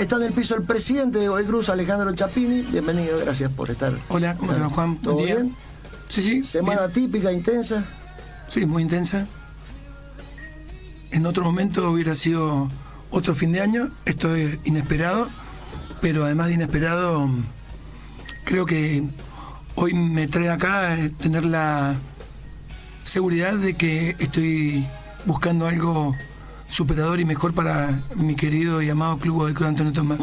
está en el piso el presidente de Godoy Cruz, Alejandro Chapini. Bienvenido, gracias por estar. Hola, ¿cómo te va, Juan? ¿Todo bien? Sí. ¿Semana bien. típica, intensa? Sí, muy intensa. En otro momento hubiera sido otro fin de año. Esto es inesperado, pero además de inesperado, creo que hoy me trae acá tener la seguridad de que estoy buscando algo superador y mejor para mi querido y amado Club Godoy Cruz Antonio Tomás.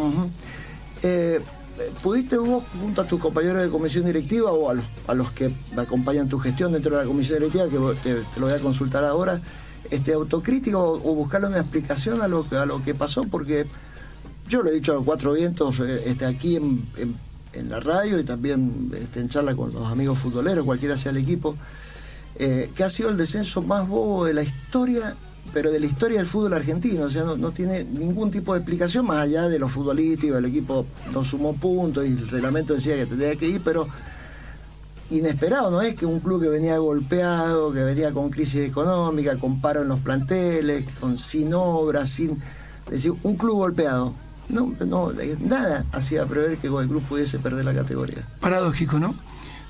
¿Pudiste vos, junto a tus compañeros de comisión directiva o a los que acompañan tu gestión dentro de la comisión directiva, que te lo voy a consultar ahora, autocrítica o buscarle una explicación a lo que pasó? Porque yo lo he dicho a cuatro vientos aquí en la radio y también en charla con los amigos futboleros, cualquiera sea el equipo, que ha sido el descenso más bobo de la historia, pero de la historia del fútbol argentino. O sea, no tiene ningún tipo de explicación más allá de lo futbolístico. El equipo no sumó puntos y el reglamento decía que tendría que ir, pero inesperado. No es que un club que venía golpeado, que venía con crisis económica, con paro en los planteles, sin obras, es decir, un club golpeado. No, nada hacía prever que Godoy Cruz pudiese perder la categoría. Paradójico, ¿no?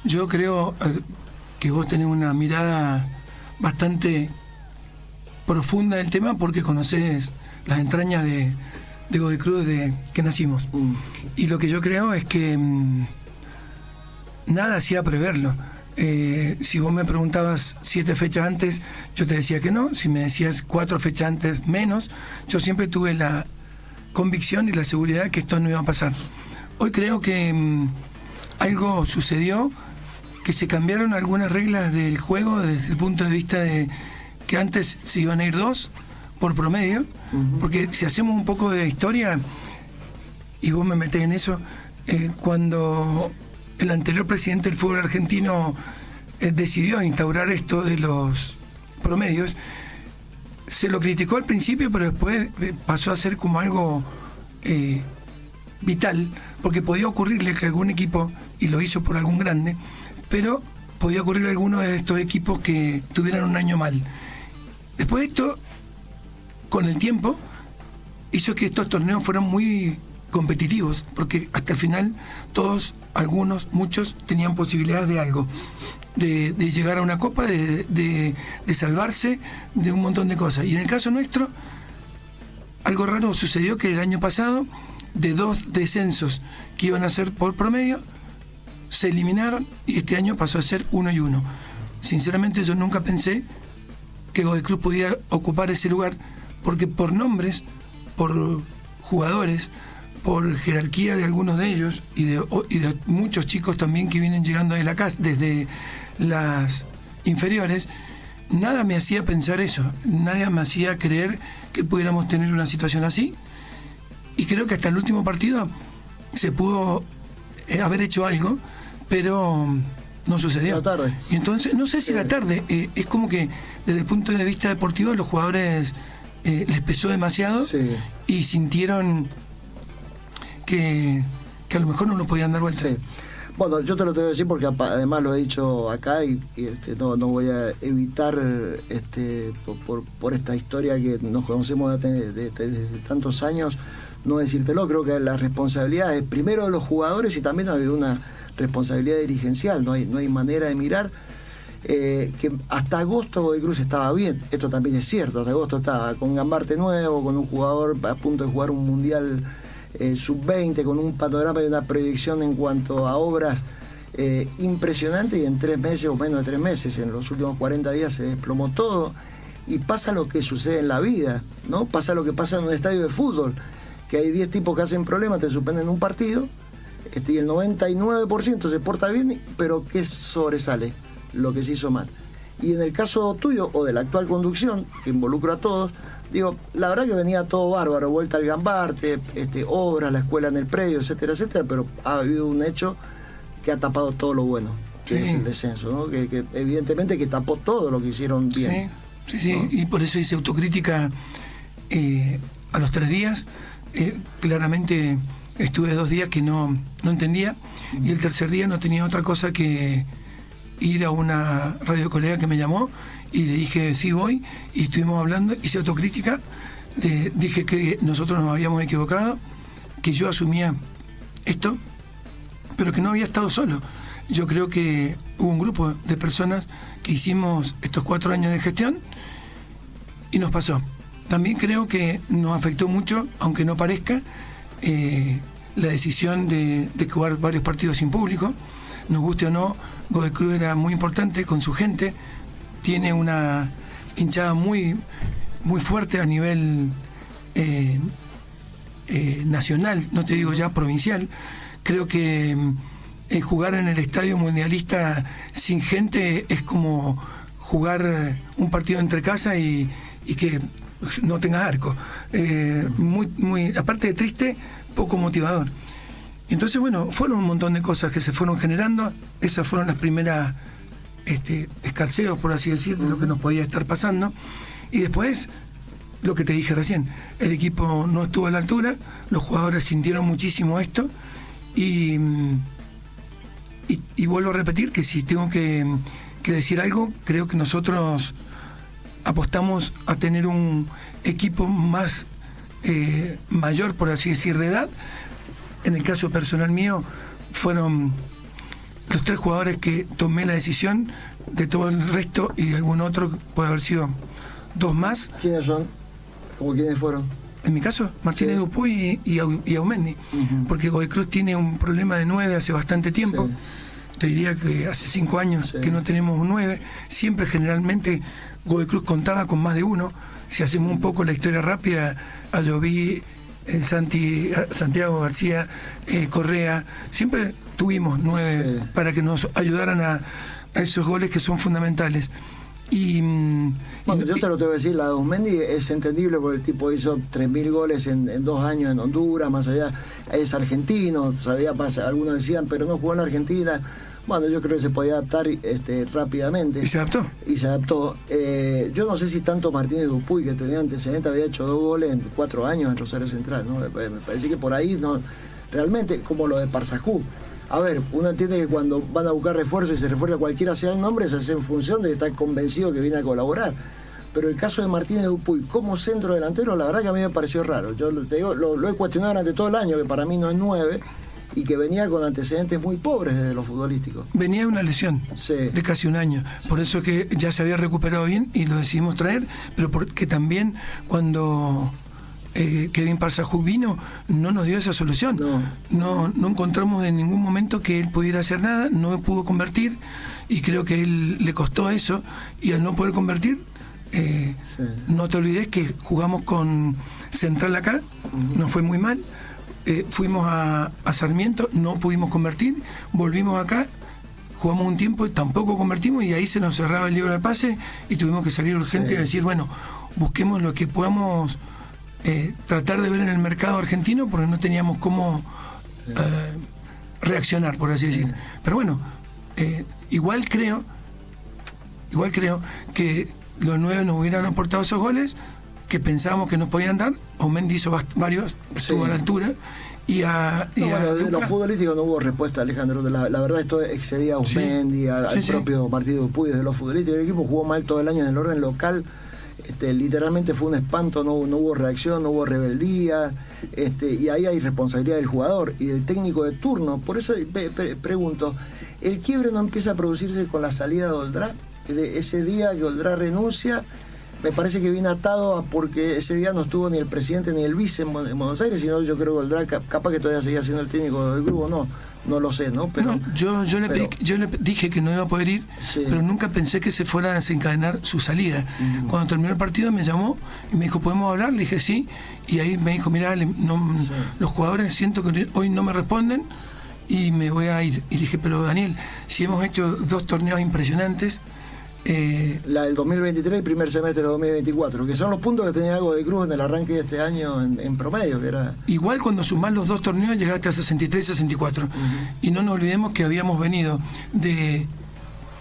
Yo creo que vos tenés una mirada bastante profunda del tema porque conocés las entrañas de Godoy Cruz desde que nacimos. Y lo que yo creo es que nada hacía preverlo. Si vos me preguntabas 7 fechas antes, yo te decía que no. Si me decías 4 fechas antes menos, yo siempre tuve la convicción y la seguridad que esto no iba a pasar. Hoy creo que algo sucedió, que se cambiaron algunas reglas del juego desde el punto de vista de que antes se iban a ir 2 por promedio, porque si hacemos un poco de historia, y vos me metés en eso, cuando el anterior presidente del fútbol argentino decidió instaurar esto de los promedios, se lo criticó al principio, pero después pasó a ser como algo vital, porque podía ocurrirle que algún equipo, y lo hizo por algún grande, pero podía ocurrir a alguno de estos equipos que tuvieran un año mal. Después de esto, con el tiempo, hizo que estos torneos fueran muy competitivos, porque hasta el final todos, algunos, muchos tenían posibilidades de algo, de llegar a una copa, de salvarse de un montón de cosas. Y en el caso nuestro, algo raro sucedió, que el año pasado, de 2 descensos que iban a ser por promedio, se eliminaron y este año pasó a ser 1 y 1. Sinceramente yo nunca pensé que Godoy Cruz pudiera ocupar ese lugar, porque por nombres, por jugadores, por jerarquía de algunos de ellos y de muchos chicos también que vienen llegando de la casa, desde las inferiores, nada me hacía pensar eso, nada me hacía creer que pudiéramos tener una situación así, y creo que hasta el último partido se pudo haber hecho algo, pero no sucedió. La tarde. Y entonces, no sé si la tarde, es como que desde el punto de vista deportivo los jugadores les pesó demasiado, sí, y sintieron que a lo mejor no lo podían dar vuelta. Sí. Bueno, yo te lo tengo que decir porque además lo he dicho acá y no voy a evitar por esta historia que nos conocemos desde tantos años, no decírtelo. Creo que la responsabilidad es primero de los jugadores y también ha habido una responsabilidad dirigencial. No hay manera de mirar que hasta agosto Godoy Cruz estaba bien. Esto también es cierto, hasta agosto estaba con Gambarte nuevo, con un jugador a punto de jugar un mundial sub-20, con un panorama y una proyección en cuanto a obras impresionante, y en 3 meses o menos de 3 meses, en los últimos 40 días se desplomó todo. Y pasa lo que sucede en la vida, ¿no? Pasa lo que pasa en un estadio de fútbol, que hay 10 tipos que hacen problemas, te suspenden un partido, y el 99% se porta bien, pero ¿qué sobresale? Lo que se hizo mal. Y en el caso tuyo o de la actual conducción, que involucra a todos, digo, la verdad que venía todo bárbaro, vuelta al Gambarte, obras, la escuela en el predio, etcétera, etcétera, pero ha habido un hecho que ha tapado todo lo bueno, que es el descenso, ¿no? Que evidentemente que tapó todo lo que hicieron bien. Sí, ¿no? Y por eso hice autocrítica a los 3 días. Claramente estuve 2 días que no entendía, y el tercer día no tenía otra cosa que ir a una radio colega que me llamó y le dije sí voy, y estuvimos hablando, hice autocrítica, dije que nosotros nos habíamos equivocado, que yo asumía esto, pero que no había estado solo. Yo creo que hubo un grupo de personas que hicimos estos 4 años de gestión y nos pasó. También creo que nos afectó mucho, aunque no parezca, la decisión de jugar varios partidos sin público. Nos guste o no, Godoy Cruz era muy importante con su gente, tiene una hinchada muy, muy fuerte a nivel nacional, no te digo ya provincial. Creo que jugar en el estadio mundialista sin gente es como jugar un partido entre casa y que no tengas arco. Muy, aparte de triste, poco motivador. Entonces, bueno, fueron un montón de cosas que se fueron generando. Esas fueron las primeras escarceos, por así decir, de lo que nos podía estar pasando. Y después, lo que te dije recién, el equipo no estuvo a la altura, los jugadores sintieron muchísimo esto y vuelvo a repetir que si tengo que decir algo, creo que nosotros apostamos a tener un equipo más mayor, por así decir, de edad. En el caso personal mío, fueron los 3 jugadores que tomé la decisión. De todo el resto y algún otro, puede haber sido 2 más. ¿Quiénes son? ¿Cómo quiénes fueron? En mi caso, Martínez Dupuy y Aumendi. Porque Godoy Cruz tiene un problema de 9 hace bastante tiempo. Te diría que hace 5 años que no tenemos un 9. Siempre, generalmente, Godoy Cruz contaba con más de uno. Si hacemos un poco la historia rápida, Alloví, Santiago García, Correa, siempre tuvimos 9 para que nos ayudaran a esos goles que son fundamentales. Bueno, yo te lo tengo que decir, la de Aumendi es entendible porque el tipo hizo 3.000 goles en 2 años en Honduras, más allá, es argentino, sabía pasar, algunos decían, pero no jugó en la Argentina. Bueno, yo creo que se podía adaptar rápidamente. ¿Y se adaptó? Y se adaptó. Yo no sé si tanto Martínez Dupuy, que tenía antecedentes, había hecho 2 goles en 4 años en Rosario Central, ¿no? Me parece que por ahí no, realmente, como lo de Parsajú. A ver, uno entiende que cuando van a buscar refuerzo y se refuerza cualquiera sea el nombre, se hace en función de estar convencido que viene a colaborar. Pero el caso de Martínez Dupuy como centro delantero, la verdad que a mí me pareció raro. Yo te digo, lo he cuestionado durante todo el año, que para mí no es 9, y que venía con antecedentes muy pobres desde lo futbolístico. Venía de una lesión de casi 1 año. Por eso que ya se había recuperado bien y lo decidimos traer, pero porque también cuando Kevin Parsajú vino, no nos dio esa solución. No encontramos en ningún momento que él pudiera hacer nada, no pudo convertir, y creo que a él le costó eso, y al no poder convertir, no te olvides que jugamos con Central acá, nos fue muy mal. Fuimos a Sarmiento, no pudimos convertir, volvimos acá, jugamos un tiempo y tampoco convertimos, y ahí se nos cerraba el libro de pase y tuvimos que salir urgente y decir, bueno, busquemos lo que podamos tratar de ver en el mercado argentino, porque no teníamos cómo reaccionar, por así decir. Pero bueno, igual creo que los 9 nos hubieran aportado esos goles que pensábamos que nos podían dar. Aumendi hizo varios, estuvo a la altura. De los futbolísticos no hubo respuesta, Alejandro. La verdad, esto excedía a Aumendi, al propio Martínez Dupuy. Desde los futbolísticos, el equipo jugó mal todo el año en el orden local. Literalmente fue un espanto, no hubo reacción, no hubo rebeldía, y ahí hay responsabilidad del jugador y del técnico de turno. Por eso pregunto, ¿el quiebre no empieza a producirse con la salida de Oldrá? Ese día que Oldrá renuncia, me parece que viene atado a porque ese día no estuvo ni el presidente ni el vice en Buenos Aires, sino yo creo que Oldrá capaz que todavía seguía siendo el técnico del grupo, no lo sé, ¿no? Pero, yo le dije que no iba a poder ir, pero nunca pensé que se fuera a desencadenar su salida. Cuando terminó el partido me llamó y me dijo, ¿podemos hablar? Le dije sí, y ahí me dijo, mirá, los jugadores siento que hoy no me responden y me voy a ir. Y dije, pero Daniel, si hemos hecho 2 torneos impresionantes, la del 2023 y el primer semestre del 2024, que son los puntos que tenía Godoy Cruz en el arranque de este año en promedio, que era... Igual cuando sumás los 2 torneos llegaste a 63, 64. Y no nos olvidemos que habíamos venido de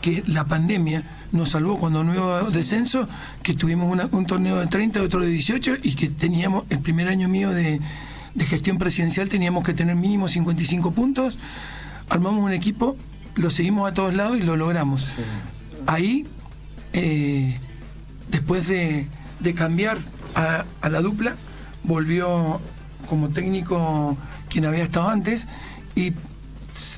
que la pandemia nos salvó cuando no hubo descenso, que tuvimos un torneo de 30, otro de 18, y que teníamos, el primer año mío de gestión presidencial, teníamos que tener mínimo 55 puntos. Armamos un equipo, lo seguimos a todos lados y lo logramos. Ahí, después de cambiar a la dupla, volvió como técnico quien había estado antes, y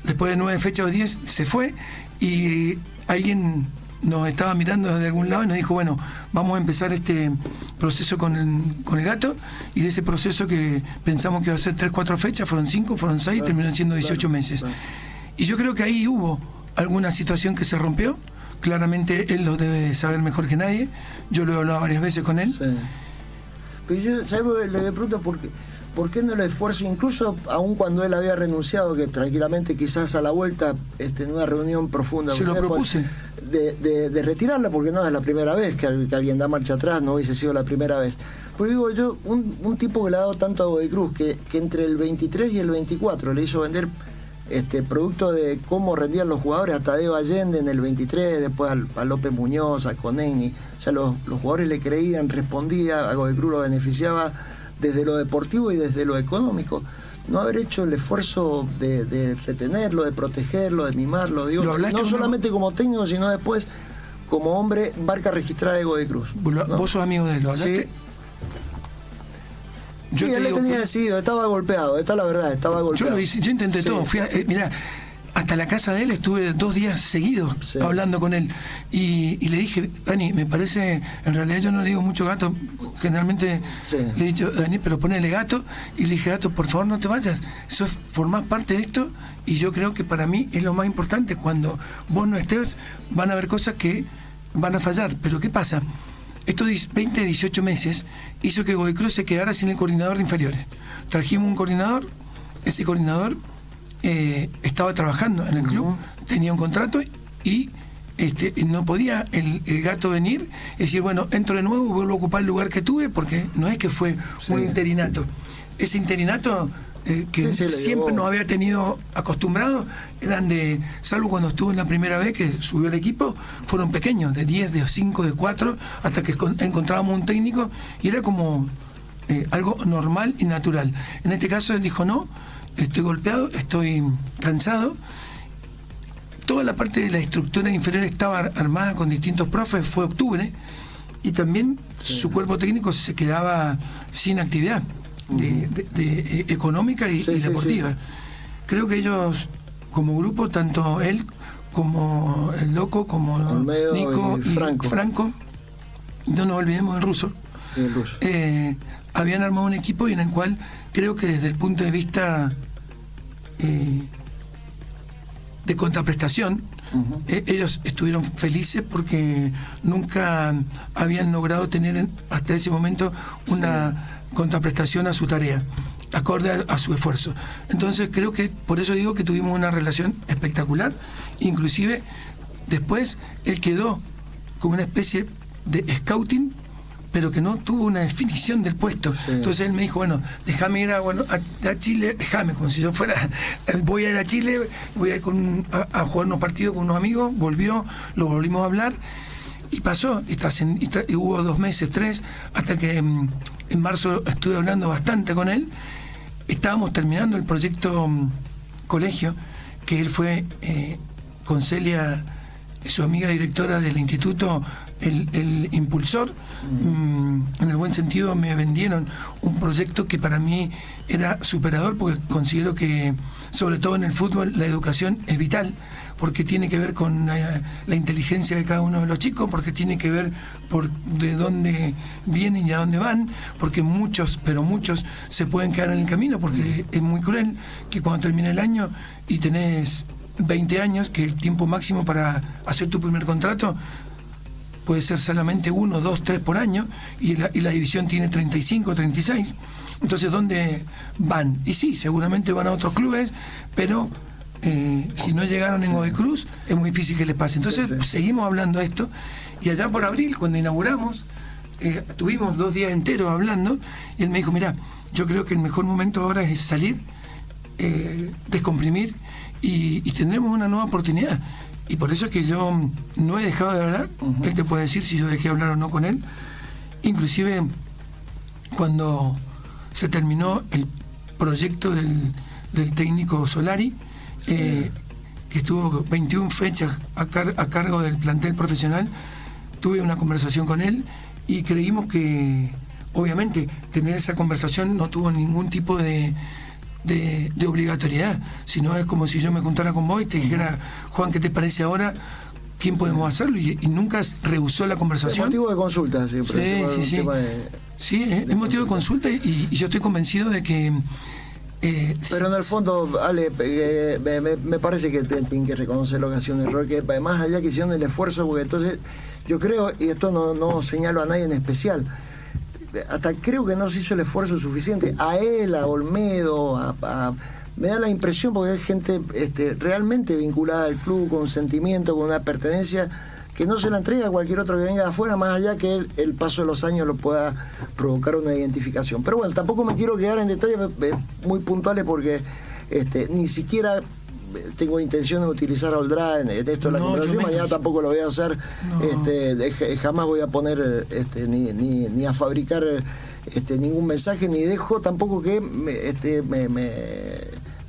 después de 9 fechas o 10 se fue, y alguien nos estaba mirando desde algún lado y nos dijo, bueno, vamos a empezar este proceso con el Gato, y de ese proceso que pensamos que iba a ser 3-4 fechas, fueron 5, fueron 6, terminó siendo 18 meses. Y yo creo que ahí hubo alguna situación que se rompió. Claramente él lo debe saber mejor que nadie. Yo lo he hablado varias veces con él. Sí. Pero yo, ¿sabes? Le pregunto por qué no el esfuerzo, incluso aun cuando él había renunciado, que tranquilamente quizás a la vuelta, en una reunión profunda, se lo propuse, de retirarla, porque no es la primera vez que alguien da marcha atrás, no hubiese sido la primera vez. Pues digo yo, un tipo que le ha dado tanto a Godoy Cruz, que entre el 23 y el 24 le hizo vender producto de cómo rendían los jugadores a Tadeo Allende en el 23, después a López Muñoz, a Conegni. O sea, los jugadores le creían, respondía, a Godoy Cruz lo beneficiaba desde lo deportivo y desde lo económico. No haber hecho el esfuerzo de retenerlo, de protegerlo, de mimarlo, digo, no solamente como técnico, sino después como hombre, marca registrada de Godoy Cruz, ¿no? Vos sos amigo de él, ¿lo hablaste? Sí. Sí, él le tenía decidido, estaba golpeado, esta es la verdad, estaba golpeado. Yo intenté todo, fui mirá, hasta la casa de él estuve 2 días seguidos hablando con él, y le dije, Dani, me parece, en realidad yo no le digo mucho Gato, generalmente le he dicho, Dani, pero ponele Gato, y le dije, Gato, por favor no te vayas, formás parte de esto, y yo creo que para mí es lo más importante. Cuando vos no estés, van a haber cosas que van a fallar, pero ¿qué pasa? Estos 20, 18 meses hizo que Godoy Cruz se quedara sin el coordinador de inferiores. Trajimos un coordinador, ese coordinador estaba trabajando en el club, tenía un contrato, y no podía el Gato venir y decir, bueno, entro de nuevo y vuelvo a ocupar el lugar que tuve, porque no es que fue un interinato. Ese interinato que siempre nos había tenido acostumbrados, eran salvo cuando estuvo en la primera vez que subió el equipo, fueron pequeños, de 10, de 5, de 4, hasta que encontrábamos un técnico, y era como algo normal y natural. En este caso él dijo, no, estoy golpeado, estoy cansado. Toda la parte de la estructura inferior estaba armada con distintos profes, fue octubre, y también su cuerpo técnico se quedaba sin actividad económica y deportiva. Creo que ellos, como grupo, tanto él como el Loco, como Olmedo, Nico y Franco, no nos olvidemos del ruso, habían armado un equipo en el cual creo que desde el punto de vista de contraprestación, ellos estuvieron felices porque nunca habían logrado tener hasta ese momento una contraprestación a su tarea, acorde a su esfuerzo. Entonces creo que, por eso digo que tuvimos una relación espectacular. Inclusive después él quedó como una especie de scouting, pero que no tuvo una definición del puesto. Entonces él me dijo, bueno, déjame ir a Chile, déjame, como si yo fuera, voy a ir a Chile, voy a ir a jugar unos partidos con unos amigos. Volvió, lo volvimos a hablar, y pasó, y hubo 2 meses, 3, hasta que en marzo estuve hablando bastante con él. Estábamos terminando el proyecto colegio, que él fue con Celia, su amiga directora del instituto, el impulsor. En el buen sentido, me vendieron un proyecto que para mí era superador, porque considero que, sobre todo en el fútbol, la educación es vital, porque tiene que ver con la inteligencia de cada uno de los chicos, porque tiene que ver de dónde vienen y a dónde van, porque muchos se pueden quedar en el camino, porque es muy cruel que cuando termine el año y tenés 20 años, que el tiempo máximo para hacer tu primer contrato puede ser solamente 1, 2, 3 por año, y la división tiene 35, 36. Entonces, ¿dónde van? Y sí, seguramente van a otros clubes, pero si no llegaron en Godoy Cruz, es muy difícil que les pase. Entonces, seguimos hablando de esto, y allá por abril, cuando inauguramos, tuvimos 2 días enteros hablando, y él me dijo, mira, yo creo que el mejor momento ahora es salir, descomprimir, y tendremos una nueva oportunidad. Y por eso es que yo no he dejado de hablar. Él te puede decir si yo dejé de hablar o no con él. Inclusive cuando se terminó el proyecto del técnico Solari, que estuvo 21 fechas a cargo del plantel profesional, tuve una conversación con él, y creímos que, obviamente, tener esa conversación no tuvo ningún tipo de de obligatoriedad, sino es como si yo me juntara con vos y te dijera, Juan, ¿qué te parece ahora? ¿Quién podemos hacerlo? Y nunca rehusó la conversación. Es motivo de consulta siempre. Sí. Sí, es motivo de consulta y yo estoy convencido de que... pero en el fondo, Ale, me parece que tienen que reconocer lo que ha sido un error, que más allá que hicieron el esfuerzo, porque entonces yo creo, y esto no señalo a nadie en especial, hasta creo que no se hizo el esfuerzo suficiente. A él, a Olmedo, me da la impresión, porque hay gente realmente vinculada al club, con sentimiento, con una pertenencia, que no se la entrega a cualquier otro que venga de afuera, más allá que el paso de los años lo pueda provocar una identificación. Pero bueno, tampoco me quiero quedar en detalles muy puntuales, porque ni siquiera tengo intención de utilizar a Oldra en esto de la conversación. Mañana tampoco lo voy a hacer. Jamás voy a poner ni a fabricar ningún mensaje, ni dejo tampoco que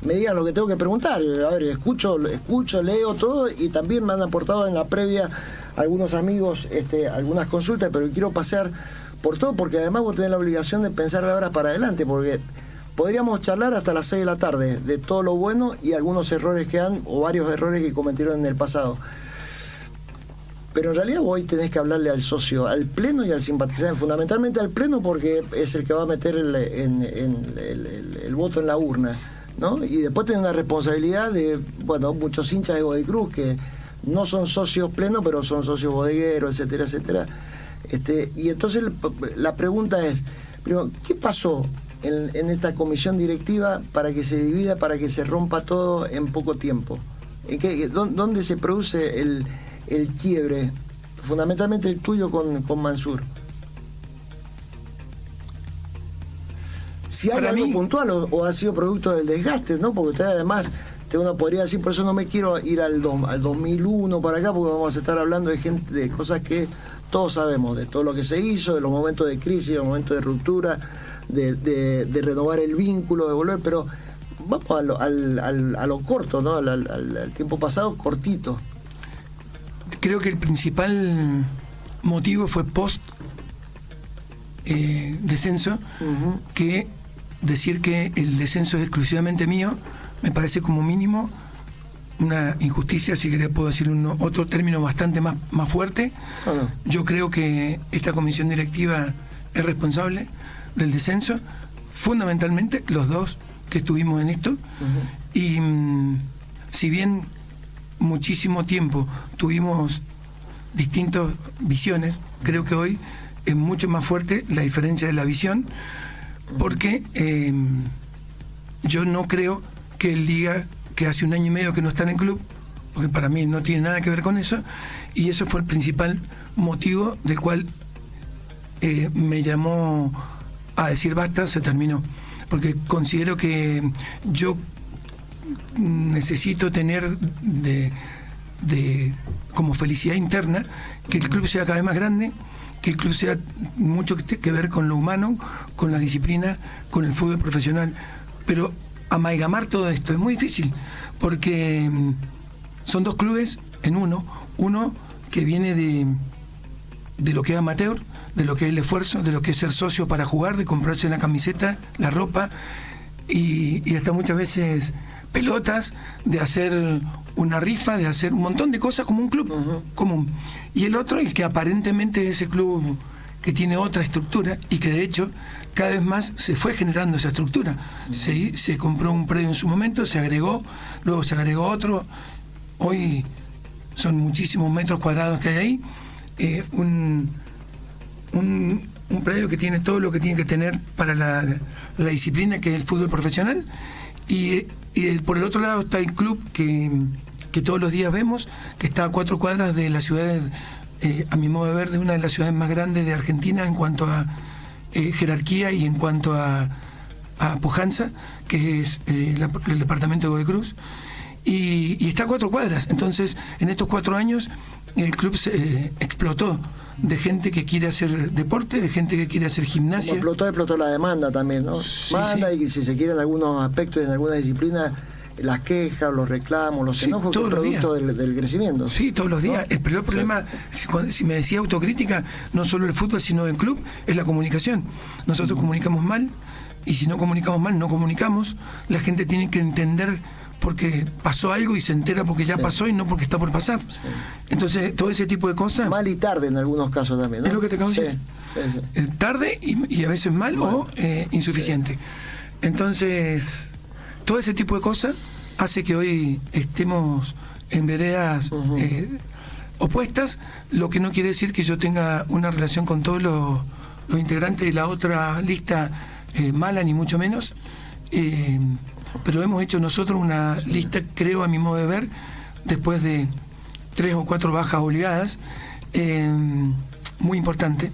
me digan lo que tengo que preguntar. A ver, escucho, leo todo, y también me han aportado en la previa algunos amigos algunas consultas, pero quiero pasar por todo, porque además vos tenés la obligación de pensar de ahora para adelante, porque podríamos charlar hasta las 6 de la tarde de todo lo bueno y algunos errores o varios errores que cometieron en el pasado. Pero en realidad hoy tenés que hablarle al socio, al pleno y al simpatizante, fundamentalmente al pleno, porque es el que va a meter el voto en la urna, ¿no? Y después tenés una responsabilidad de, muchos hinchas de Godoy Cruz que no son socios plenos, pero son socios bodegueros, etcétera, etcétera. Y entonces la pregunta es, pero ¿qué pasó en esta comisión directiva para que se divida, para que se rompa todo en poco tiempo? ¿Dónde se produce el quiebre? Fundamentalmente el tuyo con Mansur. Si hay algo puntual o ha sido producto del desgaste, ¿no? Porque usted además, uno podría decir, por eso no me quiero ir al 2001 para acá, porque vamos a estar hablando de cosas que todos sabemos, de todo lo que se hizo, de los momentos de crisis, de los momentos de ruptura, de renovar el vínculo, de volver, pero vamos a lo corto, ¿no? Al tiempo pasado, cortito. Creo que el principal motivo fue post descenso, que decir que el descenso es exclusivamente mío me parece como mínimo una injusticia, si querés puedo decir otro término bastante más fuerte. Yo creo que esta comisión directiva es responsable del descenso, fundamentalmente los dos que estuvimos en esto, y si bien muchísimo tiempo tuvimos distintas visiones, creo que hoy es mucho más fuerte la diferencia de la visión, porque yo no creo que él diga que hace 1 año y medio que no está en el club, porque para mí no tiene nada que ver con eso, y eso fue el principal motivo del cual me llamó a decir basta, se terminó, porque considero que yo necesito tener como felicidad interna que el club sea cada vez más grande, que el club sea mucho que ver con lo humano, con la disciplina, con el fútbol profesional, pero amalgamar todo esto es muy difícil, porque son dos clubes en uno que viene de lo que es amateur, de lo que es el esfuerzo, de lo que es ser socio para jugar, de comprarse la camiseta, la ropa y hasta muchas veces pelotas, de hacer una rifa, de hacer un montón de cosas como un club común. Y el otro, el que aparentemente es ese club que tiene otra estructura y que de hecho cada vez más se fue generando esa estructura. Se compró un predio en su momento, se agregó, luego se agregó otro, hoy son muchísimos metros cuadrados que hay ahí, un predio que tiene todo lo que tiene que tener para la disciplina que es el fútbol profesional, y por el otro lado está el club que todos los días vemos, que está a 4 cuadras de la ciudad, a mi modo de ver, de una de las ciudades más grandes de Argentina en cuanto a jerarquía y en cuanto a pujanza, que es el departamento de Godoy Cruz, y está a 4 cuadras. Entonces, en estos 4 años, el club se explotó de gente que quiere hacer deporte, de gente que quiere hacer gimnasia. Como explotó la demanda también, ¿no? Sí, Manda, sí. Y si se quiere en algunos aspectos, en algunas disciplinas, las quejas, los reclamos, los enojos, que es producto del crecimiento. Sí, todos los días. ¿No? El peor problema, si me decía autocrítica, no solo el fútbol, sino el club, es la comunicación. Nosotros comunicamos mal, y si no comunicamos mal, no comunicamos. La gente tiene que entender porque pasó algo y se entera porque ya pasó y no porque está por pasar. Sí. Entonces, todo ese tipo de cosas... Mal y tarde en algunos casos también, ¿no? Es lo que te acabo de decir. Tarde y a veces mal o insuficiente. Sí. Entonces, todo ese tipo de cosas hace que hoy estemos en veredas opuestas, lo que no quiere decir que yo tenga una relación con todos los integrantes de la otra lista mala, ni mucho menos. Pero hemos hecho nosotros una lista, creo, a mi modo de ver, después de 3 o 4 bajas obligadas, muy importante.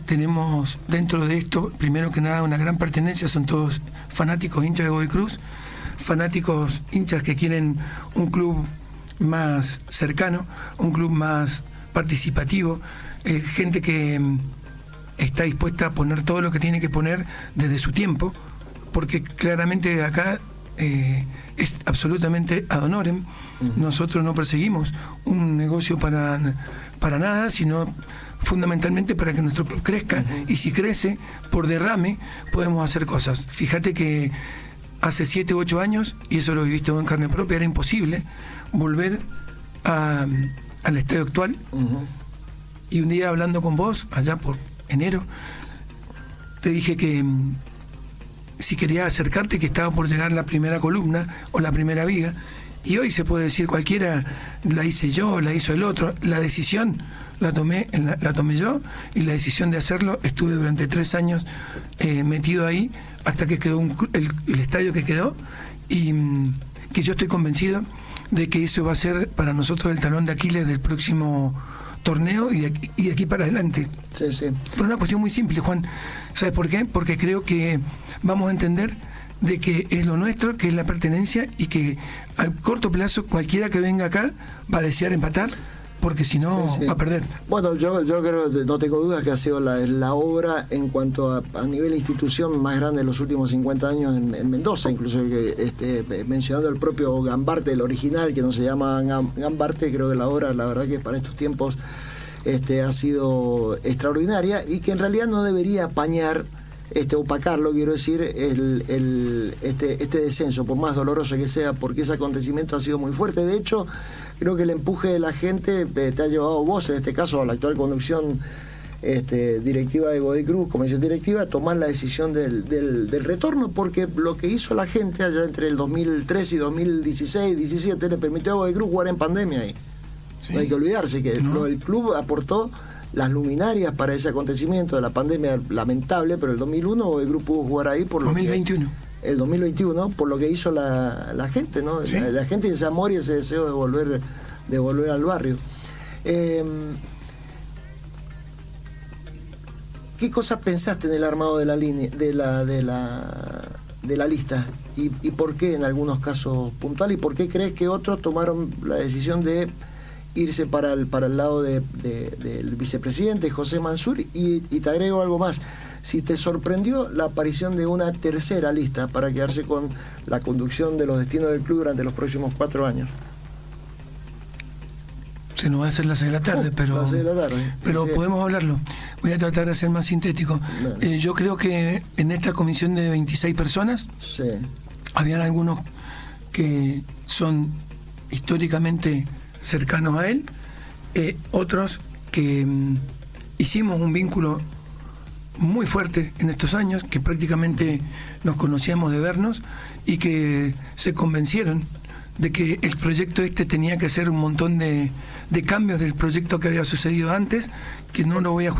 Tenemos dentro de esto, primero que nada, una gran pertenencia, son todos fanáticos, hinchas de Godoy Cruz, fanáticos, hinchas que quieren un club más cercano, un club más participativo, gente que está dispuesta a poner todo lo que tiene que poner desde su tiempo, porque claramente acá es absolutamente ad honorem. Nosotros no perseguimos un negocio para nada, sino fundamentalmente para que nuestro club crezca, y si crece por derrame podemos hacer cosas. Fíjate que hace 7 u 8 años, y eso lo he visto en carne propia, era imposible volver al estadio actual. Y un día, hablando con vos allá por enero, te dije que si querías acercarte, que estaba por llegar la primera columna o la primera viga, y hoy se puede decir cualquiera, la hice yo, la hizo el otro. La decisión la tomé yo, y la decisión de hacerlo, estuve durante 3 años metido ahí hasta que quedó el estadio que quedó, y que yo estoy convencido de que eso va a ser para nosotros el talón de Aquiles del próximo torneo y de aquí para adelante. Sí, sí. Por una cuestión muy simple, Juan. ¿Sabes por qué? Porque creo que vamos a entender de que es lo nuestro, que es la pertenencia, y que a corto plazo cualquiera que venga acá va a desear empatar, porque si no va a perder. Bueno, yo creo, no tengo dudas que ha sido la obra en cuanto a nivel de institución más grande de los últimos 50 años en Mendoza, incluso mencionando el propio Gambarte, el original, que no se llama Gambarte. Creo que la obra, la verdad que para estos tiempos ha sido extraordinaria, y que en realidad no debería apañar, opacarlo, quiero decir, este descenso, por más doloroso que sea, porque ese acontecimiento ha sido muy fuerte. De hecho, creo que el empuje de la gente te ha llevado vos, en este caso a la actual conducción directiva de Godoy Cruz, comisión directiva, a tomar la decisión del retorno, porque lo que hizo la gente allá entre el 2013 y 2016, 17, le permitió a Godoy Cruz jugar en pandemia ahí. Sí. No hay que olvidarse que el club aportó las luminarias para ese acontecimiento de la pandemia lamentable, pero el 2001 el grupo pudo jugar ahí por lo 2021. El 2021, por lo que hizo la gente, ¿no? ¿Sí? La gente, ese amor y ese deseo de volver al barrio. ¿Qué cosas pensaste en el armado de la línea, de la lista? ¿Y por qué en algunos casos puntuales? ¿Y por qué crees que otros tomaron la decisión de irse para el lado del vicepresidente José Mansur? Y te agrego algo más. Si te sorprendió la aparición de una tercera lista para quedarse con la conducción de los destinos del club durante los próximos 4 años. Se nos va a hacer las 6 de la tarde, pero sí. Podemos hablarlo. Voy a tratar de ser más sintético. Yo creo que en esta comisión de 26 personas, habían algunos que son históricamente cercanos a él, otros que hicimos un vínculo muy fuerte en estos años, que prácticamente nos conocíamos de vernos, y que se convencieron de que el proyecto tenía que hacer un montón de cambios del proyecto que había sucedido antes, que no lo voy a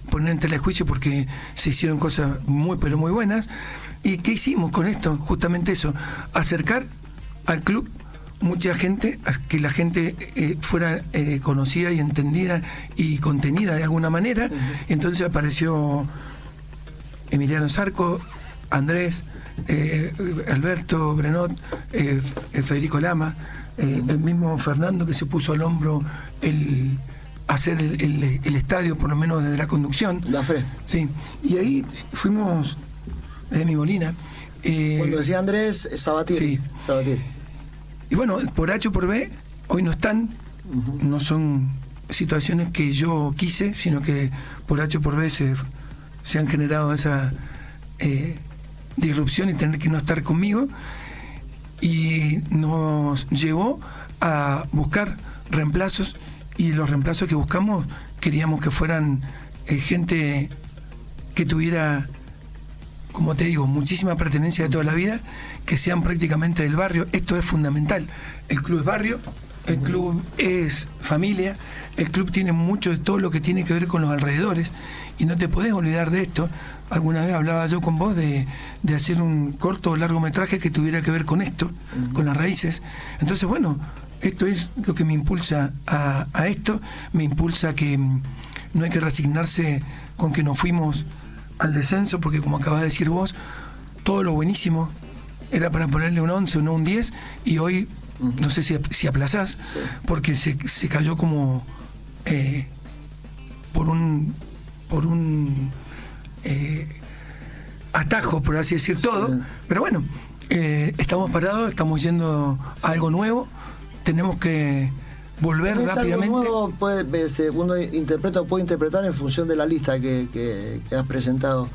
poner en telejuicio porque se hicieron cosas muy pero muy buenas. ¿Y qué hicimos con esto? Justamente eso, acercar al club mucha gente, que la gente fuera conocida y entendida y contenida de alguna manera. Entonces apareció Emiliano Zarco, Andrés, Alberto Brenot, Federico Lama, el mismo Fernando, que se puso al hombro hacer el estadio, por lo menos desde la conducción. La fe. Sí, y ahí fuimos desde mi Molina. Cuando decía Andrés, Sabatier. Sí. Sabatier. Y bueno, por H o por B, hoy no están, no son situaciones que yo quise, sino que por H o por B se se han generado esa disrupción y tener que no estar conmigo, y nos llevó a buscar reemplazos, y los reemplazos que buscamos queríamos que fueran gente que tuviera, como te digo, muchísima pertenencia de toda la vida, que sean prácticamente del barrio. Esto es fundamental. El club es barrio, el club es familia, el club tiene mucho de todo lo que tiene que ver con los alrededores, y no te podés olvidar de esto. Alguna vez hablaba yo con vos de hacer un corto o largometraje que tuviera que ver con esto, con las raíces. Entonces, bueno, esto es lo que me impulsa a esto, me impulsa que no hay que resignarse con que nos fuimos al descenso, porque como acabas de decir vos, todo lo buenísimo era para ponerle un 11 o no un 10, y hoy no sé si aplazás, sí, porque se cayó como por un atajo, por así decir todo, sí. Pero bueno, estamos parados, estamos yendo a algo nuevo, tenemos que volver rápidamente. Algo nuevo uno interpreta o puede interpretar en función de la lista que has presentado,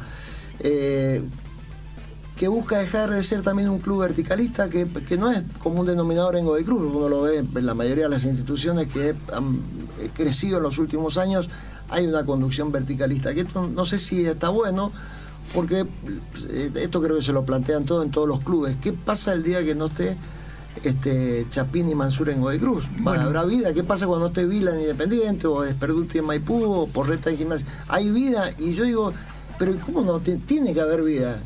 que busca dejar de ser también un club verticalista, que no es como un denominador en Godoy Cruz. Uno lo ve en la mayoría de las instituciones que han crecido en los últimos años, hay una conducción verticalista, que esto no sé si está bueno, porque esto creo que se lo plantean todo en todos los clubes. ¿Qué pasa el día que no esté Chapín y Mansur en Godoy Cruz? Bueno, ¿habrá vida? ¿Qué pasa cuando no esté Vila en Independiente, o Esperduti en Maipú, o Porreta en Gimnasia? Hay vida, y yo digo, pero ¿cómo no? Tiene que haber vida.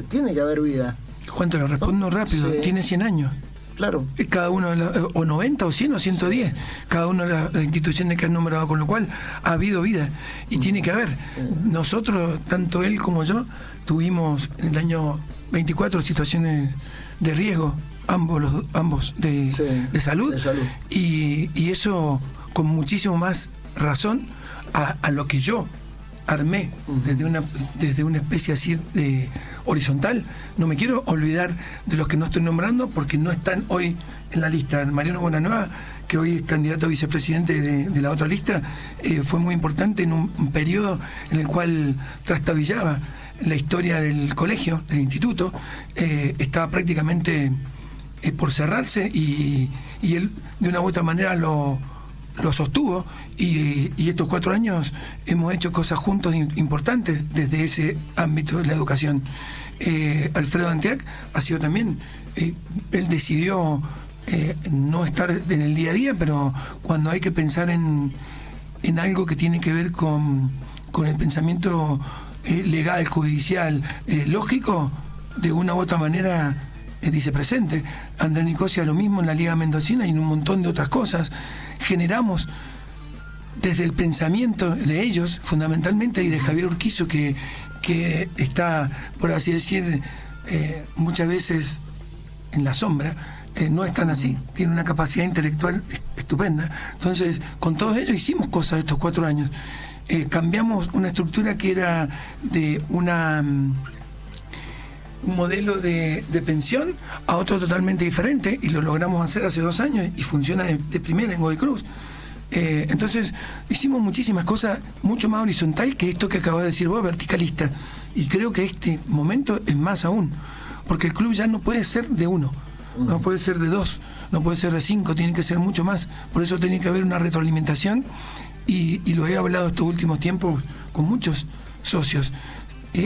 Tiene que haber vida. Juan, te lo respondo rápido. Sí. Tiene 100 años. Claro. Cada uno, o 90, o 100, o 110. Sí. Cada una de las instituciones que han nombrado, con lo cual ha habido vida. Y tiene que haber. Sí. Nosotros, tanto él como yo, tuvimos en el año 24 situaciones de riesgo, ambos de salud. Y eso con muchísimo más razón a lo que yo armé desde una especie así de horizontal. No me quiero olvidar de los que no estoy nombrando, porque no están hoy en la lista. Mariano Buenanueva, que hoy es candidato a vicepresidente de la otra lista, fue muy importante en un periodo en el cual trastabillaba la historia del colegio, del instituto. Estaba prácticamente por cerrarse, y él de una u otra manera lo sostuvo, y estos 4 años hemos hecho cosas juntos importantes desde ese ámbito de la educación. Alfredo Anteac ha sido también, él decidió no estar en el día a día, pero cuando hay que pensar en algo que tiene que ver con el pensamiento legal, judicial, lógico, de una u otra manera dice presente. Andrés Nicosia lo mismo en la Liga Mendocina y en un montón de otras cosas. Generamos desde el pensamiento de ellos, fundamentalmente, y de Javier Urquizo, que está, por así decir, muchas veces en la sombra. No es tan así, tiene una capacidad intelectual estupenda. Entonces, con todos ellos hicimos cosas estos 4 años. Cambiamos una estructura que era de un modelo de pensión a otro totalmente diferente, y lo logramos hacer hace 2 años y funciona de primera en Godoy Cruz. Entonces hicimos muchísimas cosas mucho más horizontal que esto que acabas de decir vos, verticalista, y creo que este momento es más aún, porque el club ya no puede ser de 1, no puede ser de 2, no puede ser de 5, tiene que ser mucho más. Por eso tiene que haber una retroalimentación, y lo he hablado estos últimos tiempos con muchos socios.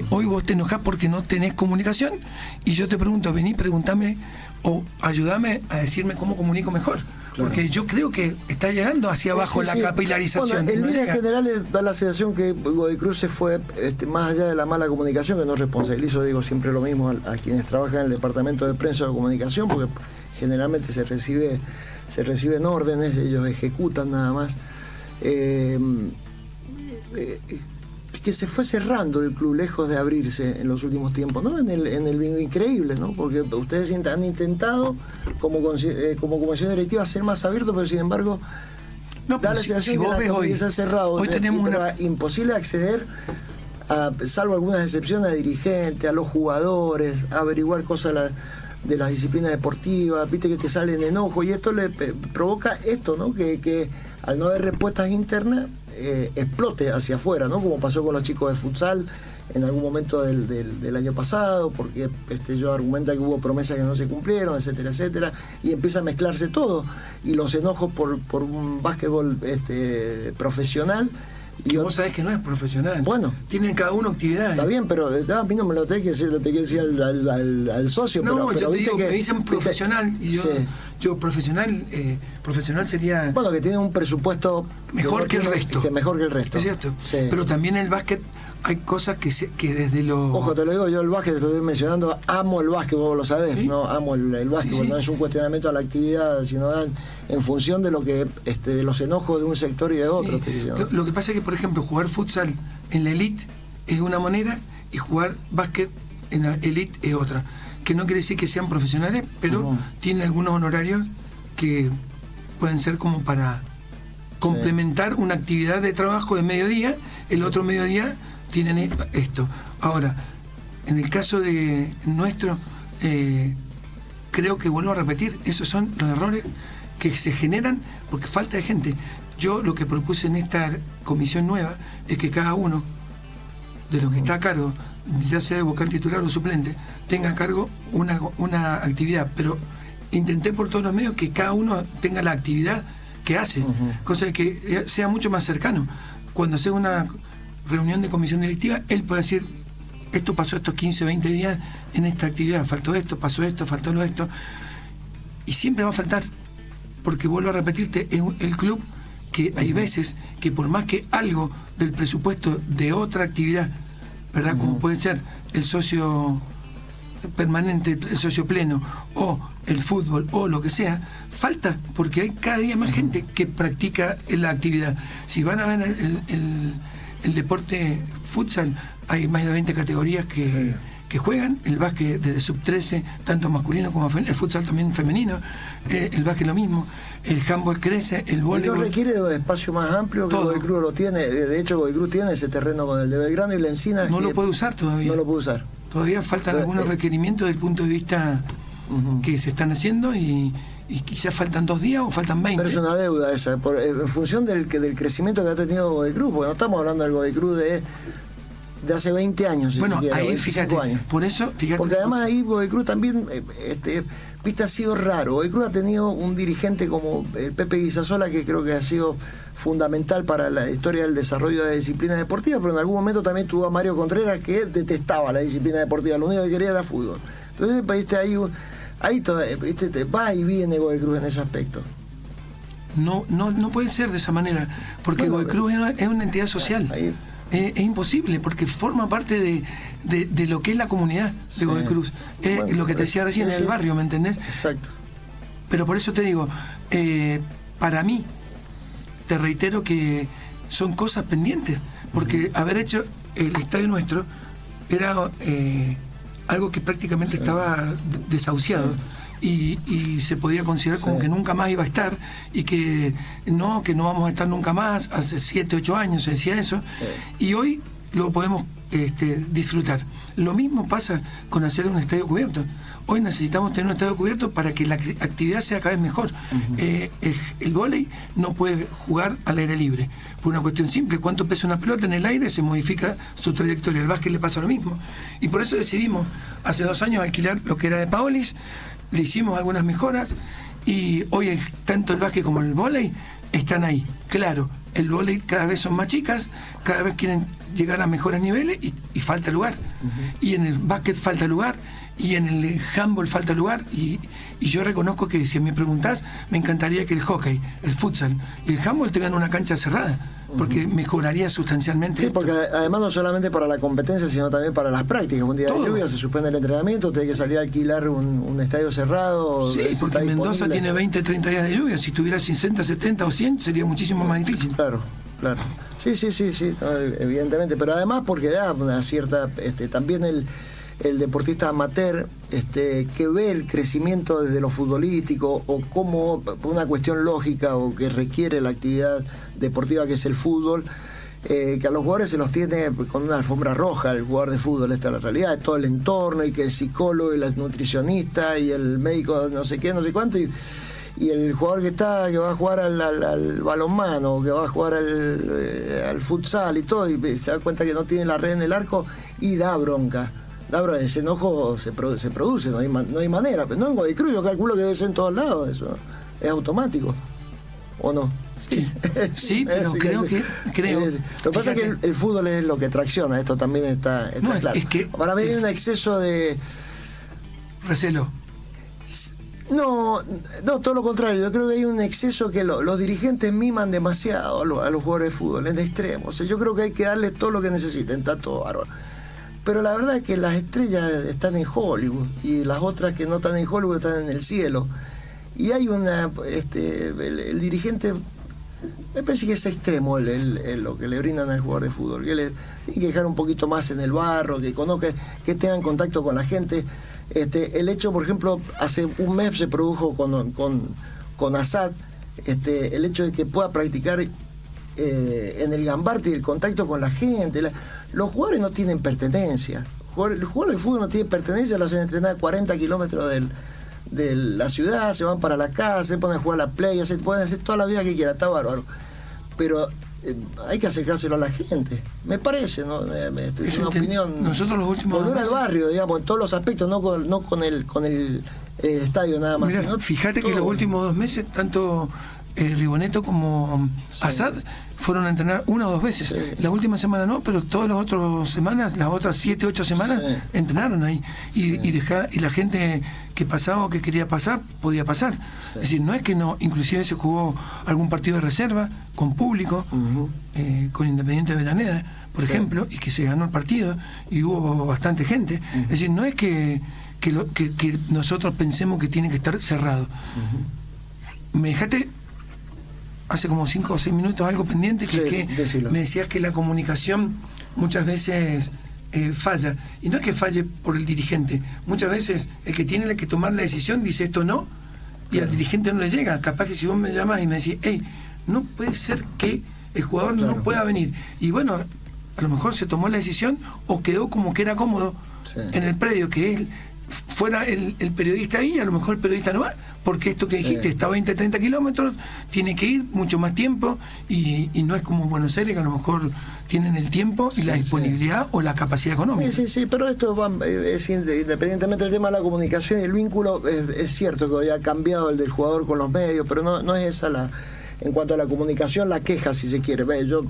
Hoy vos te enojás porque no tenés comunicación, y yo te pregunto, vení, preguntame o ayúdame a decirme cómo comunico mejor. Claro. Porque yo creo que está llegando hacia abajo la capilarización. Bueno, en líneas generales da la sensación que Godoy Cruz se fue más allá de la mala comunicación, que no responsabilizo, digo siempre lo mismo a quienes trabajan en el departamento de prensa o de comunicación, porque generalmente se reciben órdenes, ellos ejecutan nada más. Que se fue cerrando el club, lejos de abrirse en los últimos tiempos, ¿no? En el bingo increíble, ¿no? Porque ustedes han intentado como comisión directiva ser más abiertos, pero sin embargo da la sensación que se ha cerrado. Hoy tenemos imposible acceder, salvo algunas excepciones, a dirigentes, a los jugadores, a averiguar cosas de las disciplinas deportivas, viste que te salen enojo, y esto le provoca esto, ¿no? Que al no haber respuestas internas, explote hacia afuera, ¿no? Como pasó con los chicos de futsal en algún momento del año pasado, porque yo argumenta que hubo promesas que no se cumplieron, etcétera, etcétera, y empieza a mezclarse todo, y los enojos por un básquetbol profesional. Y vos sabés que no es profesional. Bueno. Tienen cada uno actividades. Está bien, pero a mí no me lo tenés que decir, lo tenés que decir al socio. No, pero yo te digo, que, me dicen profesional, y yo profesional sería... Bueno, que tiene un presupuesto... Mejor que el resto. Que mejor que el resto. Es cierto. Sí. Pero también el básquet, hay cosas que desde lo... Ojo, te lo digo, yo el básquet, te lo estoy mencionando, amo el básquet, vos lo sabés, ¿Sí? ¿no? Amo el básquet, Sí. No es un cuestionamiento a la actividad, sino en función de lo que de los enojos de un sector y de otro. Sí. Lo que pasa es que, por ejemplo, jugar futsal en la elite es una manera y jugar básquet en la elite es otra. Que no quiere decir que sean profesionales, pero tienen algunos honorarios que pueden ser como para complementar una actividad de trabajo de mediodía, el otro mediodía tienen esto. Ahora, en el caso de nuestro, creo que vuelvo a repetir, esos son los errores que se generan porque falta de gente. Yo lo que propuse en esta comisión nueva es que cada uno de los que está a cargo, ya sea de vocal titular o suplente, tenga a cargo una actividad, pero intenté por todos los medios que cada uno tenga la actividad que hace, cosa de que sea mucho más cercano. Cuando sea una reunión de comisión directiva, él puede decir, esto pasó estos 15, 20 días en esta actividad, faltó esto, pasó esto, faltó lo esto, y siempre va a faltar, porque vuelvo a repetirte, es el club que hay veces que por más que algo del presupuesto de otra actividad, ¿verdad? Como puede ser el socio permanente, el socio pleno, o el fútbol, o lo que sea, falta, porque hay cada día más gente que practica la actividad. Si van a ver el deporte futsal, hay más de 20 categorías que juegan, el básquet desde sub-13, tanto masculino como femenino, el futsal también femenino, el básquet lo mismo, el handball crece, el voleibol... ¿No requiere de espacio más amplio que Godoy Cruz lo tiene? De hecho, Godoy Cruz tiene ese terreno con el de Belgrano y la Encina. No lo puede usar todavía. No lo puede usar. Todavía faltan algunos requerimientos desde el punto de vista que se están haciendo y quizás faltan 2 días o faltan 20. Pero es una deuda esa, en función del crecimiento que ha tenido Godoy Cruz, porque no estamos hablando del Godoy Cruz de hace 20 años. Bueno, siquiera, ahí fíjate, años. por eso, fíjate. Porque además ahí Godoy Cruz también, viste, ha sido raro. Godoy Cruz ha tenido un dirigente como el Pepe Guisasola, que creo que ha sido fundamental para la historia del desarrollo de la disciplina deportiva, pero en algún momento también tuvo a Mario Contreras, que detestaba la disciplina deportiva, lo único que quería era fútbol. Entonces, viste, ahí viste, va y viene Godoy Cruz en ese aspecto. No puede ser de esa manera, porque Godoy Cruz es una entidad social. Es imposible, porque forma parte de lo que es la comunidad de Godoy Cruz. Lo que te decía recién, es el barrio, ¿me entendés? Exacto. Pero por eso te digo, para mí, te reitero que son cosas pendientes, porque haber hecho el estadio nuestro era algo que prácticamente estaba desahuciado. Y se podía considerar como que nunca más iba a estar y que no vamos a estar nunca más. Hace 7, 8 años se decía eso, y hoy lo podemos disfrutar. Lo mismo pasa con hacer un estadio cubierto. Hoy necesitamos tener un estadio cubierto para que la actividad sea cada vez mejor. El vóley no puede jugar al aire libre por una cuestión simple: cuánto pesa una pelota en el aire, se modifica su trayectoria. Al básquet le pasa lo mismo, y por eso decidimos hace 2 años alquilar lo que era de Paolis. Le hicimos algunas mejoras y hoy tanto el básquet como el vóley están ahí. Claro, el vóley cada vez son más chicas, cada vez quieren llegar a mejores niveles y falta lugar. Y en el básquet falta lugar, y en el handball falta lugar, y yo reconozco que, si me preguntás, me encantaría que el hockey, el futsal y el handball tengan una cancha cerrada, porque mejoraría sustancialmente. Sí, porque además no solamente para la competencia, sino también para las prácticas. Un día de lluvia se suspende el entrenamiento, tiene que salir a alquilar un estadio cerrado. Sí, porque Mendoza tiene 20, 30 días de lluvia. Si tuviera 60, 70 o 100 sería muchísimo más difícil. Claro. Sí, evidentemente. Pero además porque da una cierta... también el deportista amateur que ve el crecimiento desde lo futbolístico, o como por una cuestión lógica o que requiere la actividad deportiva que es el fútbol, que a los jugadores se los tiene con una alfombra roja. El jugador de fútbol, esta es la realidad, todo el entorno, y que el psicólogo y la nutricionista y el médico no sé qué, no sé cuánto, y y el jugador que va a jugar al balonmano, que va a jugar al futsal y todo, y se da cuenta que no tiene la red en el arco y da bronca. Ese enojo se produce, no hay manera. Pero no en Godoy Cruz, yo calculo que debe ser en todos lados, eso es automático, ¿o no? Sí, pero creo. Lo que pasa es que el fútbol es lo que tracciona, esto también está claro. Es que para mí hay un exceso de recelo. No, todo lo contrario. Yo creo que hay un exceso que los dirigentes miman demasiado a los jugadores de fútbol, en extremo. O sea, yo creo que hay que darles todo lo que necesiten, está todo bárbaro. Pero la verdad es que las estrellas están en Hollywood y las otras que no están en Hollywood están en el cielo. Y hay el dirigente, me parece que es extremo lo que le brindan al jugador de fútbol. Que le tiene que dejar un poquito más en el barro, que conozca, que tengan contacto con la gente. El hecho, por ejemplo, hace un mes se produjo con Assad, el hecho de que pueda practicar en el Gambarte el contacto con la gente. Los jugadores no tienen pertenencia. El jugador de fútbol no tiene pertenencia, lo hacen entrenar a 40 kilómetros de la ciudad, se van para la casa, se ponen a jugar a la playa, se pueden hacer toda la vida que quieran, está bárbaro. Pero hay que acercárselo a la gente, me parece, ¿no? Es una opinión. Nosotros los últimos volver al barrio, digamos, en todos los aspectos, no con el estadio nada más. Mirá, sino fíjate que los últimos 2 meses, tanto Riboneto como Assad fueron a entrenar 1 o 2 veces. Sí. La última semana no, pero todas las otras semanas, las otras 7, 8 semanas, entrenaron ahí. Y la gente que pasaba o que quería pasar, podía pasar. Sí. Es decir, no es que no, inclusive se jugó algún partido de reserva con público, con Independiente de Avellaneda, por ejemplo, y que se ganó el partido y hubo bastante gente. Es decir, no es que nosotros pensemos que tiene que estar cerrado. Me dejaste hace como 5 o 6 minutos algo pendiente, que me decías que la comunicación muchas veces falla, y no es que falle por el dirigente, muchas veces el que tiene que tomar la decisión dice esto no, y al dirigente no le llega. Capaz que si vos me llamás y me decís, hey, no puede ser que el jugador no pueda venir, y bueno, a lo mejor se tomó la decisión o quedó como que era cómodo en el predio, que es fuera el periodista ahí, a lo mejor el periodista no va, porque esto que dijiste está a 20, 30 kilómetros, tiene que ir mucho más tiempo, y no es como Buenos Aires, que a lo mejor tienen el tiempo y la disponibilidad o la capacidad económica. Sí, pero esto es independientemente del tema de la comunicación y el vínculo, es cierto que hoy ha cambiado el del jugador con los medios, pero no es esa en cuanto a la comunicación, la queja, si se quiere. Yo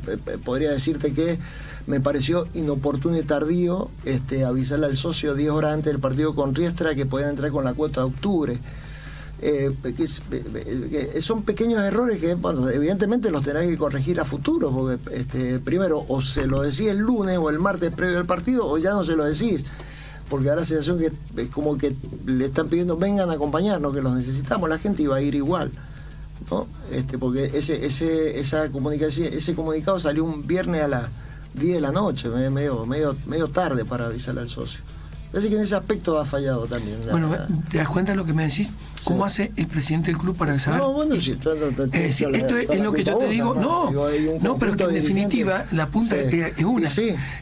podría decirte que me pareció inoportuno y tardío avisarle al socio 10 horas antes del partido con Riestra que podían entrar con la cuota de octubre. Son pequeños errores que, bueno, evidentemente los tendrás que corregir a futuro, porque primero o se lo decís el lunes o el martes previo al partido, o ya no se lo decís, porque da la sensación que es como que le están pidiendo vengan a acompañarnos, que los necesitamos. La gente iba a ir igual, ¿no? Porque esa comunicación, ese comunicado salió un viernes a las 10 de la noche, medio tarde para avisarle al socio. Parece que en ese aspecto ha fallado también. Bueno, ¿te das cuenta de lo que me decís? ¿Cómo hace el presidente del club para saber? No, bueno, sí. Esto es lo que yo te digo. No, pero es que en definitiva la punta es una.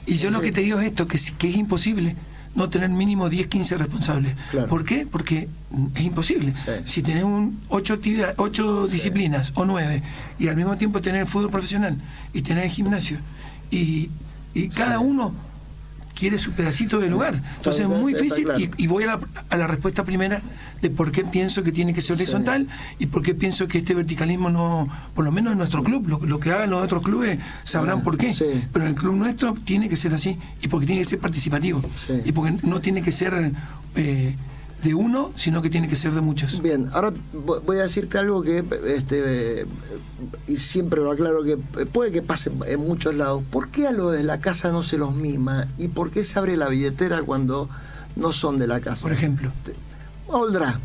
Y yo lo que te digo es esto, que es imposible no tener mínimo 10, 15 responsables. Claro. ¿Por qué? Porque es imposible. Si tenés 8 disciplinas o 9, y al mismo tiempo tener fútbol profesional y tener gimnasio, y cada uno quiere su pedacito de lugar. Entonces es muy difícil, y voy a la respuesta primera de por qué pienso que tiene que ser horizontal y por qué pienso que este verticalismo no, por lo menos en nuestro club, lo que hagan los otros clubes sabrán por qué, pero en el club nuestro tiene que ser así, y porque tiene que ser participativo, y porque no tiene que ser de uno, sino que tiene que ser de muchos. Bien, ahora voy a decirte algo que y siempre lo aclaro, que puede que pase en muchos lados. ¿Por qué a lo de la casa no se los mima? ¿Y por qué se abre la billetera cuando no son de la casa? Por ejemplo, Oldra,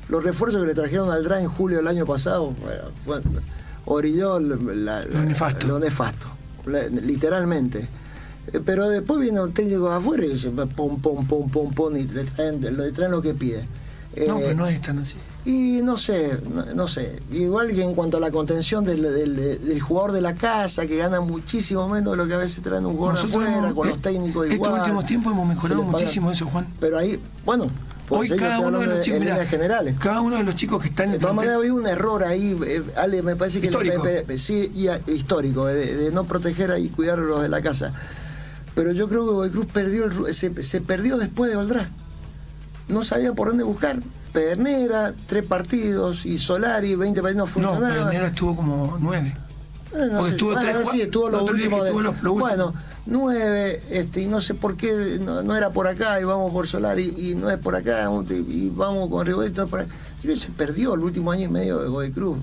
los refuerzos que le trajeron al DRA en julio del año pasado, orilló lo nefasto, literalmente. Pero después viene un técnico de afuera y dice pum, y le traen lo que pide. Pero no es tan así. Y no sé. Igual que en cuanto a la contención del jugador de la casa, que gana muchísimo menos de lo que a veces traen un jugador afuera, con los técnicos igual. Estos últimos tiempos hemos mejorado muchísimo eso, Juan. Pero ahí, bueno, Hoy cada uno de los chicos, mirá, generales. Cada uno de los chicos que están en de todas maneras había un error ahí, Ale, me parece que histórico. Sí, histórico, de no proteger y cuidar los de la casa. Pero yo creo que Godoy Cruz se perdió después de Valdrá. No sabían por dónde buscar. Pedernera, 3 partidos, y Solari, 20 partidos, no funcionaba. No, Pedernera estuvo como 9. No sé, estuvo los últimos. Bueno, 9, y no sé por qué, no era por acá, y vamos por Solari, y no es por acá, y vamos con Rigoletto, por acá. Se perdió el último año y medio de Godoy Cruz.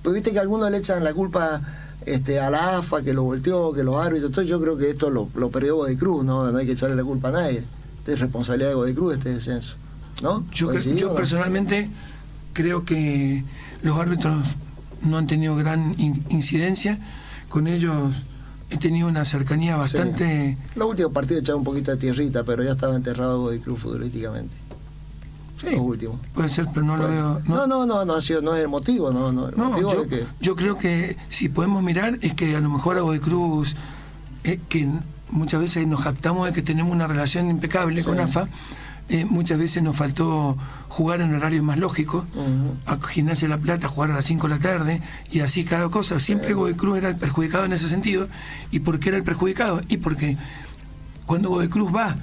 Pues viste que algunos le echan la culpa a la AFA, que lo volteó, que los árbitros, todo. Yo creo que esto lo perdió Godoy Cruz, no hay que echarle la culpa a nadie. Esta es responsabilidad de Godoy Cruz, este descenso, ¿no? Yo personalmente creo que los árbitros no han tenido gran incidencia. Con ellos he tenido una cercanía bastante... Sí. Los últimos partidos echaba un poquito de tierrita, pero ya estaba enterrado Godoy Cruz futbolísticamente. Sí, los últimos. Puede ser, pero no lo veo... No es el motivo, yo creo que si podemos mirar es que a lo mejor a Godoy Cruz, que muchas veces nos jactamos de que tenemos una relación impecable con AFA, muchas veces nos faltó jugar en horarios más lógicos, a Gimnasia de La Plata jugar a las 5 de la tarde, y así cada cosa. Siempre Godoy Cruz era el perjudicado en ese sentido. ¿Y por qué era el perjudicado? Y porque cuando Godoy Cruz va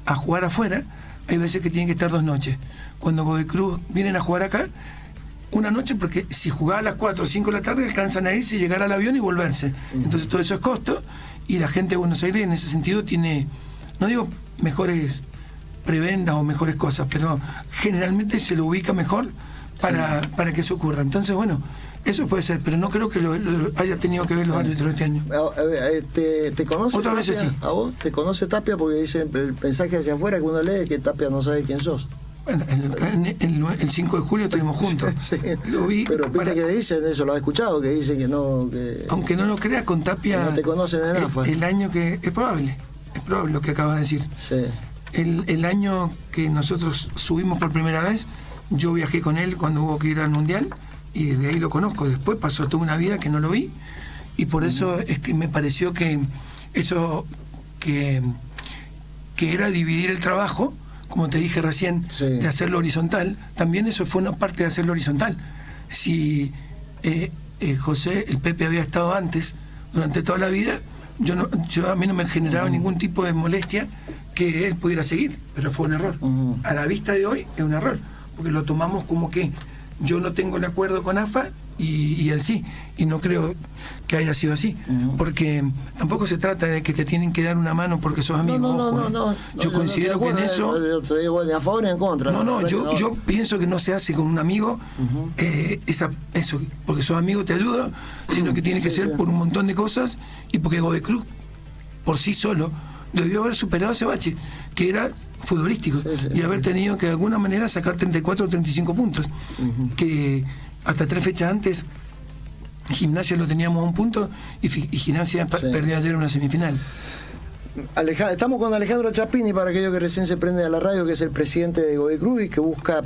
a jugar afuera, hay veces que tienen que estar 2 noches. Cuando Godoy Cruz vienen a jugar acá, una noche, porque si jugaba a las 4 o 5 de la tarde alcanzan a irse, llegar al avión y volverse. Entonces todo eso es costo, y la gente de Buenos Aires en ese sentido tiene, no digo mejores prebendas o mejores cosas, pero generalmente se lo ubica mejor para que eso ocurra. Entonces, bueno, eso puede ser, pero no creo que lo haya tenido que ver los árbitros este año. ¿Te conoce Otras Tapia? veces sí. ¿A vos te conoce Tapia? Porque dice el mensaje hacia afuera que uno lee que Tapia no sabe quién sos. Bueno, el 5 de julio estuvimos juntos. Sí. Lo vi. Pero viste que dicen eso, lo has escuchado, que dicen que no... Aunque no lo creas, con Tapia... No te conocen de nada. El año que... Es probable lo que acabas de decir. Sí. El año que nosotros subimos por primera vez, yo viajé con él cuando hubo que ir al Mundial, y desde ahí lo conozco. Después pasó toda una vida que no lo vi, y por eso es que me pareció que eso que era dividir el trabajo, como te dije recién, de hacerlo horizontal, también eso fue una parte de hacerlo horizontal. Si José, el Pepe, había estado antes, durante toda la vida, a mí no me generaba ningún tipo de molestia que él pudiera seguir, pero fue un error. A la vista de hoy es un error, porque lo tomamos como que yo no tengo el acuerdo con AFA y él sí, y no creo que haya sido así, porque tampoco se trata de que te tienen que dar una mano porque sos amigo. No, yo considero que en eso... Yo te digo de a favor y en contra. Yo pienso que no se hace con un amigo eso, porque sos amigo te ayuda, sino que tiene que ser por un montón de cosas, y porque Godoy Cruz por sí solo debió haber superado ese bache, que era futbolístico, y haber tenido que de alguna manera sacar 34 o 35 puntos, que hasta 3 fechas antes Gimnasia lo teníamos a 1 punto, y Gimnasia perdió ayer una semifinal. Estamos con Alejandro Chapini, para aquellos que recién se prenden a la radio, que es el presidente de Godoy Cruz y que busca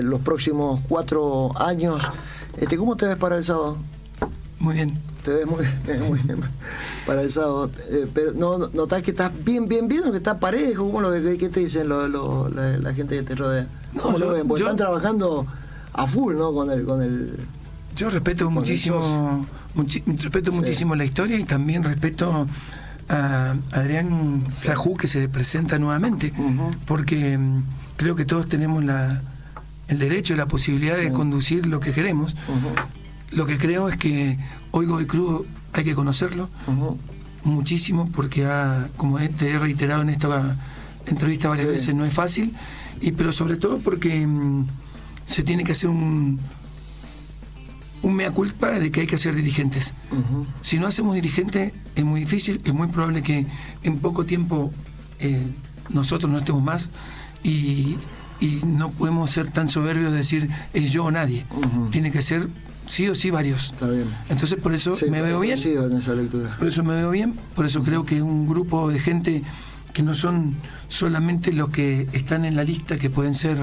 los próximos 4 años. ¿Cómo te ves para el sábado? Muy bien. Te ves muy bien para el sábado. Pero ¿notás que estás bien o que estás parejo? ¿Cómo lo ves? ¿Qué te dicen la gente que te rodea? ¿Cómo lo ven? Porque están trabajando a full, ¿no? Con el yo respeto muchísimo muchísimo la historia, y también respeto a Adrián Sajú, que se presenta nuevamente, porque creo que todos tenemos el derecho y la posibilidad de conducir lo que queremos. Lo que creo es que hoy Godoy Cruz hay que conocerlo muchísimo, porque como te he reiterado en esta entrevista varias veces, no es fácil, pero sobre todo porque se tiene que hacer un mea culpa de que hay que ser dirigentes. Si no hacemos dirigentes es muy difícil, es muy probable que en poco tiempo nosotros no estemos más, y no podemos ser tan soberbios de decir es yo o nadie. Tiene que ser sí o sí varios. Está bien. Entonces por eso me veo bien. En esa lectura. Por eso me veo bien, por eso creo que es un grupo de gente que no son solamente los que están en la lista, que pueden ser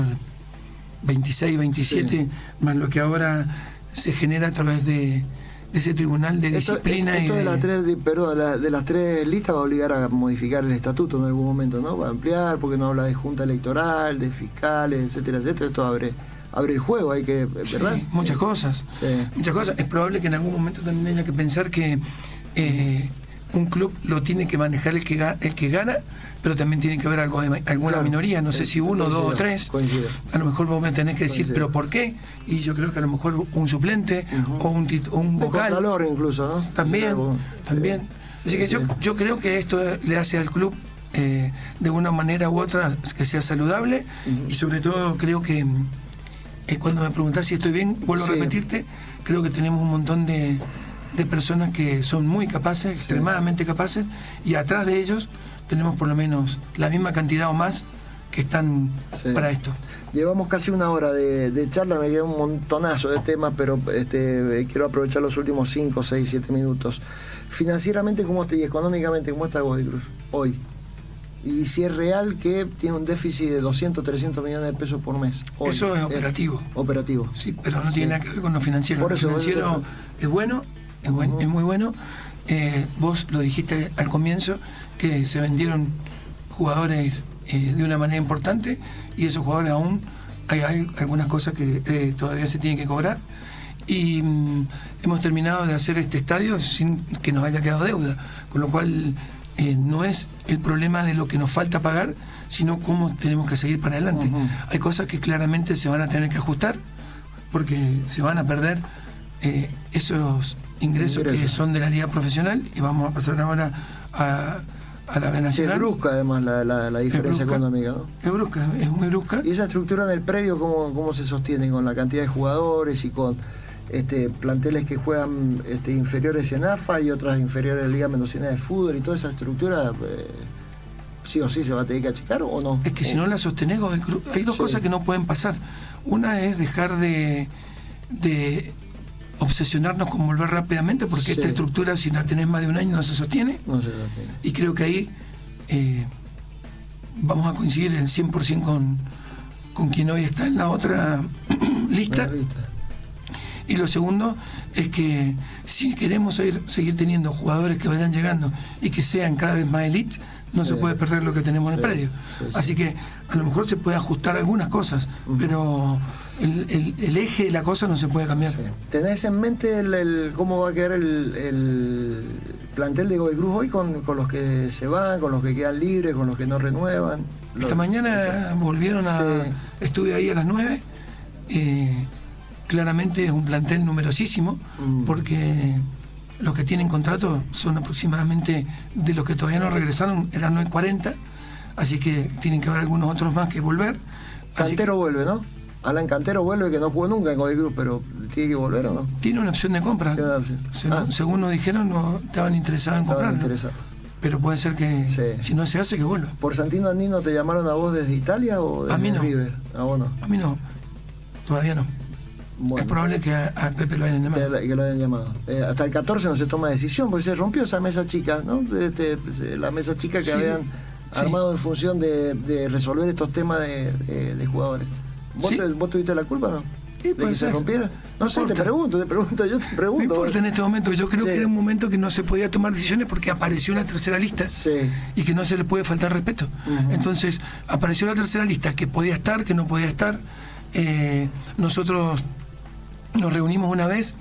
26, 27, más lo que ahora se genera a través de ese tribunal de disciplina. Esto de las tres listas va a obligar a modificar el estatuto en algún momento, ¿no? Va a ampliar, porque no habla de junta electoral, de fiscales, etcétera, etcétera. Esto abre el juego, hay que, ¿verdad? Sí, muchas cosas. Sí. Muchas cosas. Es probable que en algún momento también haya que pensar que un club lo tiene que manejar el que gana, pero también tiene que haber alguna minoría, no sé si uno, dos o tres. Coincido. A lo mejor vos me tenés que decir, ¿pero por qué? Y yo creo que a lo mejor un suplente o un vocal. Contralor incluso, ¿no? También. Así que yo creo que esto le hace al club de una manera u otra que sea saludable, y sobre todo creo que cuando me preguntás si estoy bien, vuelvo a repetirte, creo que tenemos un montón de personas que son muy capaces, extremadamente capaces, y atrás de ellos tenemos por lo menos la misma cantidad o más que están para esto. Llevamos casi una hora de charla, me queda un montonazo de temas, pero quiero aprovechar los últimos 5, 6, 7 minutos. Financieramente, ¿cómo está? Y económicamente, ¿cómo está Godoy Cruz hoy? Y si es real que tiene un déficit de 200, 300 millones de pesos por mes. Hoy. Eso es operativo. Operativo. Sí, pero no tiene nada que ver con lo financiero. Lo financiero es bueno, es muy bueno. Vos lo dijiste al comienzo, que se vendieron jugadores de una manera importante, y esos jugadores aún hay algunas cosas que todavía se tienen que cobrar, y hemos terminado de hacer este estadio sin que nos haya quedado deuda, con lo cual no es el problema de lo que nos falta pagar, sino cómo tenemos que seguir para adelante. Hay cosas que claramente se van a tener que ajustar, porque se van a perder esos ingresos que son de la liga profesional, y vamos a pasar ahora a la B Nacional. Es brusca además la diferencia económica, ¿no? Es brusca, es muy brusca. ¿Y esa estructura del predio cómo se sostiene con la cantidad de jugadores y con planteles que juegan inferiores en AFA y otras inferiores en Liga Mendocina de Fútbol, y toda esa estructura sí o sí se va a tener que achicar o no? Es que si no la sostenés, hay dos cosas que no pueden pasar. Una es dejar de obsesionarnos con volver rápidamente, porque esta estructura, si la tenés más de un año, no se sostiene. Y creo que ahí vamos a coincidir el 100% con quien hoy está en la otra lista. Y lo segundo es que si queremos seguir teniendo jugadores que vayan llegando y que sean cada vez más elite, no se puede perder lo que tenemos en el predio. Así que a lo mejor se puede ajustar algunas cosas, pero el eje de la cosa no se puede cambiar. ¿Tenés en mente cómo va a quedar el plantel de Godoy Cruz hoy con los que se van, con los que quedan libres, con los que no renuevan? Esta mañana volvieron estuve ahí a las 9. Claramente es un plantel numerosísimo, porque los que tienen contrato son aproximadamente, de los que todavía no regresaron, eran 940, así que tienen que haber algunos otros más que volver. Cantero vuelve, ¿no? Alan Cantero vuelve, que no jugó nunca en Godoy Cruz, pero ¿tiene que volver o no? Tiene una opción de compra. Según nos dijeron, no estaban interesados en comprarlo. Pero puede ser que, si no se hace, que vuelva. ¿Por Santino Andino te llamaron a vos desde Italia o desde River? ¿A vos no? A mí no, todavía no. Bueno, es probable que a Pepe lo hayan llamado. Que lo hayan llamado. Hasta el 14 no se toma decisión, porque se rompió esa mesa chica, ¿no? La mesa chica que habían armado en función de resolver estos temas de jugadores. ¿Vos tuviste la culpa, no? Sí, ¿De que se rompiera? No sé, te pregunto. No importa en este momento, yo creo que era un momento que no se podía tomar decisiones porque apareció una tercera lista y que no se le puede faltar respeto. Entonces, apareció la tercera lista, que podía estar, que no podía estar. Nosotros nos reunimos una vez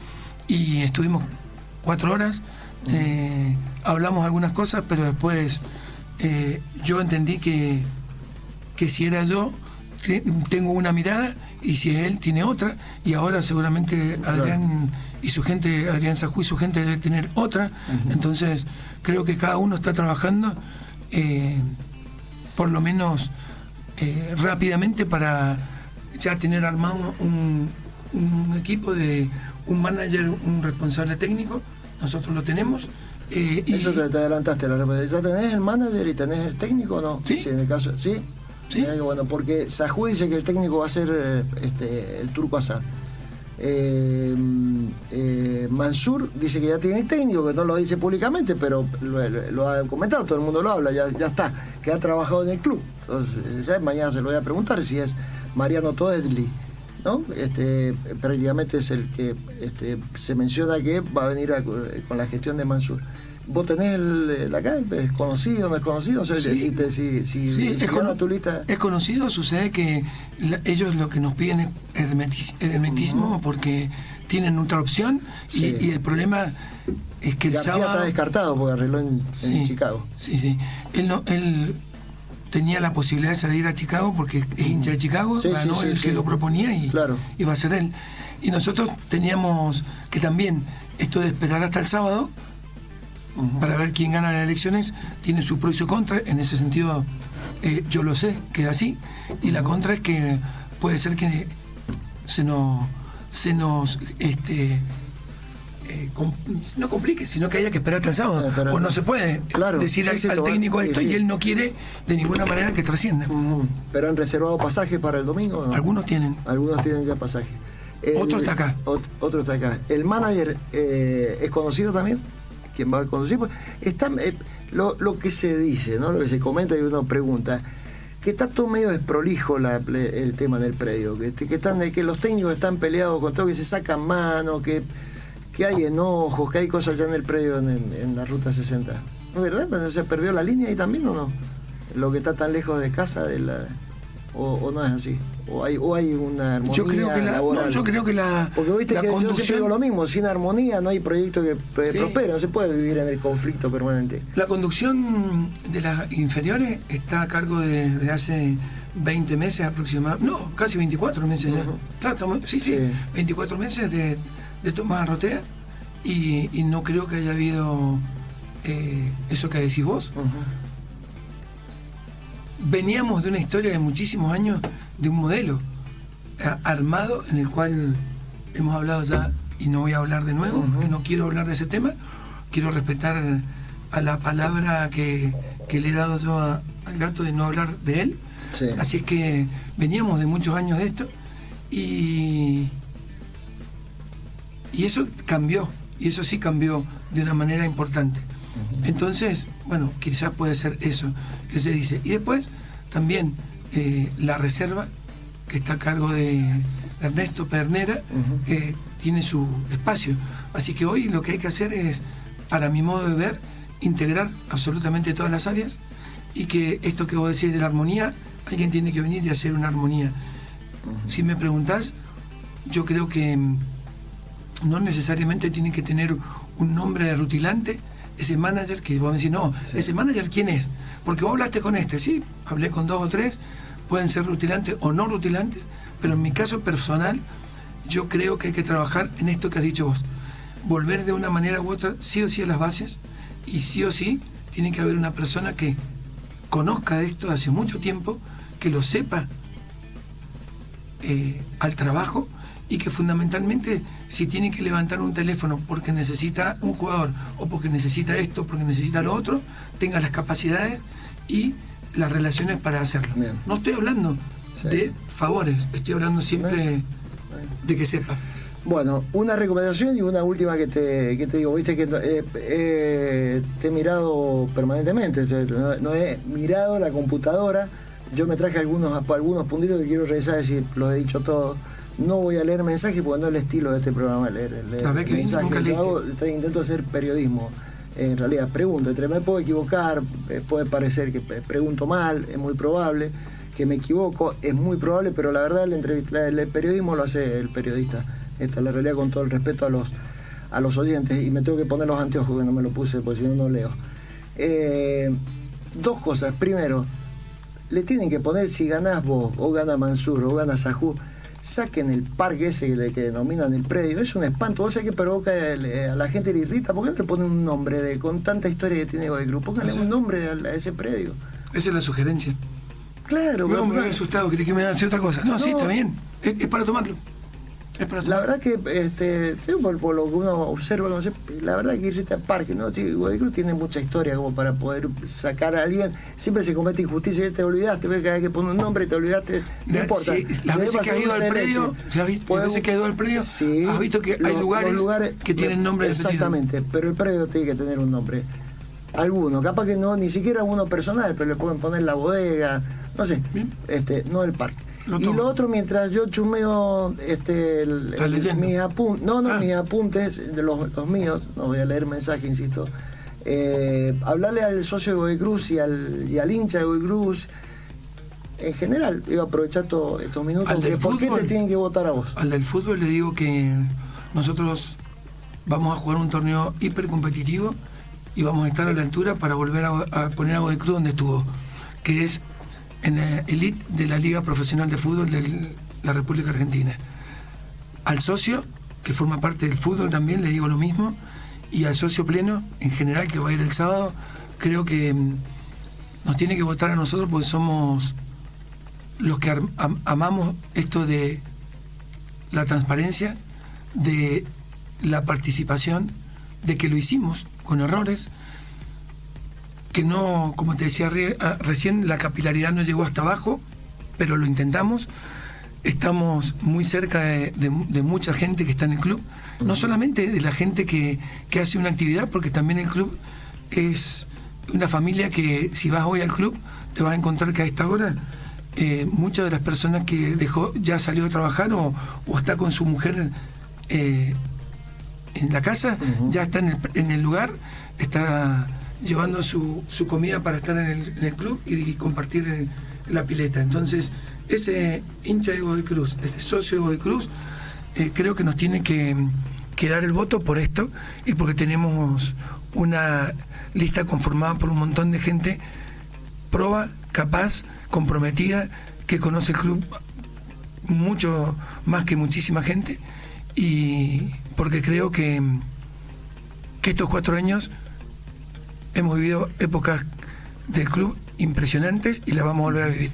y estuvimos 4 horas, hablamos algunas cosas, pero después yo entendí que si era yo, tengo una mirada, y si es él, tiene otra, y ahora seguramente Adrián y su gente, Adrián Sajú y su gente, debe tener otra. Entonces creo que cada uno está trabajando por lo menos rápidamente para ya tener armado un equipo de un manager, un responsable técnico. Nosotros lo tenemos. Eso te adelantaste, ¿ya tenés el manager y tenés el técnico o no? Sí. En el caso, ¿sí? Mirá que bueno, porque Sajú dice que el técnico va a ser el Turco Asad. Mansur dice que ya tiene el técnico, que no lo dice públicamente, pero lo ha comentado, todo el mundo lo habla, ya está, que ha trabajado en el club. Entonces, mañana se lo voy a preguntar si es Mariano Toedli. ¿no? Prácticamente es el que se menciona que va a venir con la gestión de Mansur. ¿Vos tenés acá? ¿Es conocido, no es conocido? O sea, Sí. si gana tu lista. Es conocido, sucede que ellos lo que nos piden es hermetismo porque tienen otra opción y el problema es que el García sábado está descartado porque arregló en Chicago. Sí. Él tenía la posibilidad de salir a Chicago porque es hincha de Chicago, ganó el que lo proponía y iba a ser él. Y nosotros teníamos que también esto de esperar hasta el sábado para ver quién gana las elecciones tiene su pro y su contra. En ese sentido yo lo sé que es así, y la contra es que puede ser que se nos no complique, sino que haya que esperar hasta el sábado. Pues no se puede decir al técnico esto y él no quiere de ninguna manera que trascienda. ¿Pero han reservado pasajes para el domingo, no? Algunos tienen ya pasaje. Otro está acá. Otro está acá. ¿El manager es conocido también? ¿Quién va a conducir? Pues lo que se dice, ¿no? Lo que se comenta y uno pregunta, que está todo medio desprolijo el tema del predio, que los técnicos están peleados con todo, que se sacan manos, que hay enojos, que hay cosas ya en el predio en la ruta 60. ¿No es verdad? ¿Pero se perdió la línea ahí también o no? Lo que está tan lejos de casa o no es así. O hay una armonía laboral. Yo creo que porque viste que conducción... yo siempre digo lo mismo, sin armonía no hay proyecto que prospere, no se puede vivir en el conflicto permanente. La conducción de las inferiores está a cargo de hace 20 meses aproximadamente, no, casi 24 meses ya. Claro, 24 meses de Tomás Arrotea, y no creo que haya habido eso que decís vos. Veníamos de una historia de muchísimos años de un modelo armado en el cual hemos hablado ya y no voy a hablar de nuevo, que no quiero hablar de ese tema, quiero respetar a la palabra que le he dado yo al gato de no hablar de él. Así es que veníamos de muchos años de esto y eso cambió, y eso sí cambió de una manera importante. Entonces, bueno, quizás puede ser eso que se dice. Y después también la reserva, que está a cargo de Ernesto Pernera, tiene su espacio. Así que hoy lo que hay que hacer es, para mi modo de ver, integrar absolutamente todas las áreas, y que esto que vos decís de la armonía, alguien tiene que venir y hacer una armonía. Si me preguntás, yo creo que no necesariamente tiene que tener un nombre rutilante ese manager, que vos me decís, no, ese manager ¿quién es? Porque vos hablaste con sí, hablé con 2 o 3, pueden ser rutilantes o no rutilantes, pero en mi caso personal, yo creo que hay que trabajar en esto que has dicho vos, volver de una manera u otra, sí o sí a las bases, y sí o sí tiene que haber una persona que conozca de esto hace mucho tiempo, que lo sepa al trabajo, y que fundamentalmente, si tiene que levantar un teléfono porque necesita un jugador, o porque necesita esto, porque necesita lo otro, tenga las capacidades y las relaciones para hacerlo. Bien. No estoy hablando de favores, estoy hablando siempre de que sepa. Bueno, una recomendación y una última que te digo, viste que te he mirado permanentemente, no he mirado la computadora, yo me traje algunos puntitos que quiero revisar, decir, los he dicho todos. No voy a leer mensajes porque no es el estilo de este programa, leer mensajes. Intento hacer periodismo. En realidad pregunto, me puedo equivocar, puede parecer que pregunto mal, es muy probable que me equivoco, es muy probable, pero la verdad el periodismo lo hace el periodista. Esta es la realidad, con todo el respeto a los oyentes, y me tengo que poner los anteojos, que no me lo puse porque si no leo. 2 cosas. Primero, le tienen que poner, si ganás vos, o gana Mansur, o gana Sajú, saquen el parque ese que denominan el predio. Es un espanto. Vos sabés que provoca a la gente, le irrita. ¿Por qué no le ponen un nombre con tanta historia que tiene el grupo? Pónganle un nombre a ese predio. Esa es la sugerencia. Claro. Me voy asustado, creí que me iba a decir otra cosa. No, sí, está bien. Es para tomarlo. La verdad que por lo que uno observa, la verdad que irrita el parque, ¿no? Sí, Guadalajara tiene mucha historia como para poder sacar a alguien. Siempre se comete injusticia y te olvidaste, ves que hay que poner un nombre y te olvidaste. No importa. Las veces que has ido al predio, sí, has visto que hay lugares que tienen nombre. Exactamente, pero el predio tiene que tener un nombre. Alguno, capaz que no, ni siquiera uno personal, pero le pueden poner la bodega, no sé, no el parque. Y lo otro, mientras yo chumeo mis apuntes, mis apuntes, de los míos, no voy a leer mensaje, insisto, hablarle al socio de Godoy Cruz y al hincha de Godoy Cruz, en general, iba a aprovechar todos estos minutos, ¿por qué te tienen que votar a vos? Al del fútbol le digo que nosotros vamos a jugar un torneo hiper competitivo y vamos a estar a la altura para volver a poner a Godoy Cruz donde estuvo, que es en la elite de la Liga Profesional de Fútbol de la República Argentina. Al socio, que forma parte del fútbol también, le digo lo mismo, y al socio pleno, en general, que va a ir el sábado, creo que nos tiene que votar a nosotros porque somos los que amamos esto de la transparencia, de la participación, de que lo hicimos con errores, que no, como te decía recién, la capilaridad no llegó hasta abajo, pero lo intentamos. Estamos muy cerca de mucha gente que está en el club, no solamente de la gente que hace una actividad, porque también el club es una familia que, si vas hoy al club, te vas a encontrar que a esta hora muchas de las personas que ya salió a trabajar o está con su mujer en la casa, ya está en el lugar, está llevando su comida para estar en el club y compartir la pileta. Entonces, ese hincha de Godoy Cruz, ese socio de Godoy Cruz, creo que nos tiene que dar el voto por esto y porque tenemos una lista conformada por un montón de gente proba, capaz, comprometida, que conoce el club mucho más que muchísima gente, y porque creo que estos 4 años hemos vivido épocas del club impresionantes y las vamos a volver a vivir.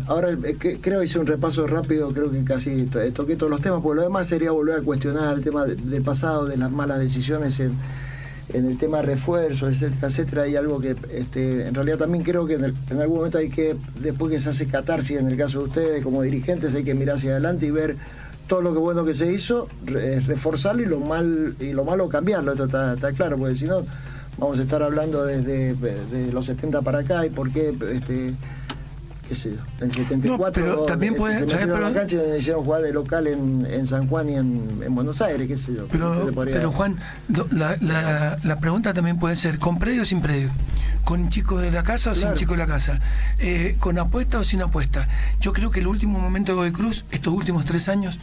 Ahora creo que hice un repaso rápido, creo que casi toqué todos los temas, porque lo demás sería volver a cuestionar el tema del pasado, de las malas decisiones en el tema de refuerzos, etcétera, etcétera. Y algo que en realidad también creo que en algún momento hay que, después que se hace catarsis en el caso de ustedes como dirigentes, hay que mirar hacia adelante y ver todo lo que bueno que se hizo, reforzarlo, y lo malo cambiarlo. Esto está claro, porque si no vamos a estar hablando desde los 70 para acá, y por qué qué sé yo, en el 74 no, pero también puede, se metieron a la cancha y hicieron jugar de local en San Juan y en Buenos Aires, qué sé yo. Pero Juan, la pregunta también puede ser, ¿con predio o sin predio? ¿Con chicos de la casa o sin chicos de la casa? ¿Con apuesta o sin apuesta? Yo creo que el último momento de Godoy Cruz, estos últimos 3 años,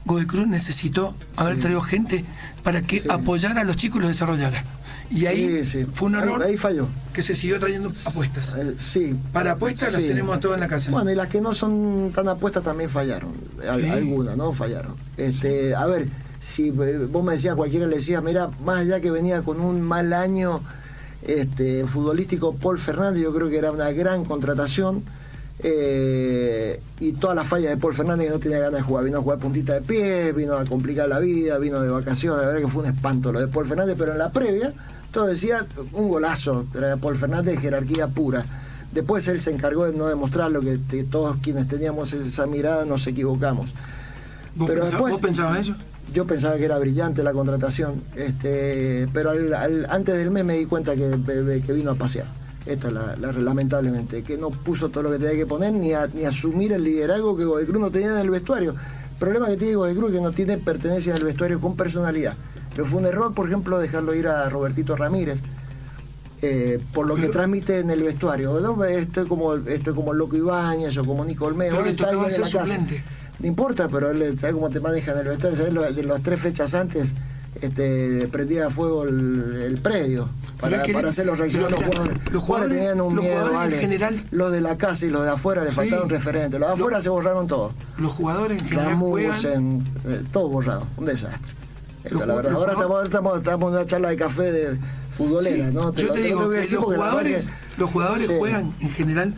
Godoy Cruz necesitó haber traído gente para que apoyara a los chicos y los desarrollara. Y ahí fue un error, ahí falló, que se siguió trayendo apuestas. Para apuestas las tenemos todas en la casa. Bueno, y las que no son tan apuestas también fallaron, algunas, ¿no? Fallaron. A ver, si vos me decías, cualquiera le decía, mira, más allá que venía con un mal año futbolístico, Paul Fernández, yo creo que era una gran contratación, y toda la falla de Paul Fernández, que no tenía ganas de jugar, vino a jugar puntita de pie, vino a complicar la vida, vino de vacaciones, la verdad que fue un espanto lo de Paul Fernández, pero en la previa todo decía un golazo, era Paul Fernández de jerarquía pura. Después él se encargó de no demostrar lo que todos quienes teníamos esa mirada nos equivocamos. ¿Vos pensabas eso? Yo pensaba que era brillante la contratación, pero antes del mes me di cuenta que vino a pasear. Esta es lamentablemente, que no puso todo lo que tenía que poner, ni asumir el liderazgo que Godoy Cruz no tenía en el vestuario. El problema que tiene Godoy Cruz es que no tiene pertenencia en el vestuario con personalidad. Pero fue un error, por ejemplo, dejarlo ir a Robertito Ramírez, por lo que transmite en el vestuario, ¿no? Esto es como el Loco Ibáñez o como Nico Olmedo. Pero le tocaba ser suplente. No importa, pero él sabe cómo te maneja en el vestuario. ¿Sabes? De las 3 fechas antes prendía a fuego el predio para hacerlo reaccionar. Los jugadores tenían un miedo, ¿vale? En general, los de la casa y los de afuera le faltaron referentes. Los de afuera se borraron todos. Los jugadores en general Ramusen, todos borrados, un desastre. La verdad, ahora estamos en una charla de café de futbolera, ¿no? Yo te digo que los jugadores juegan en general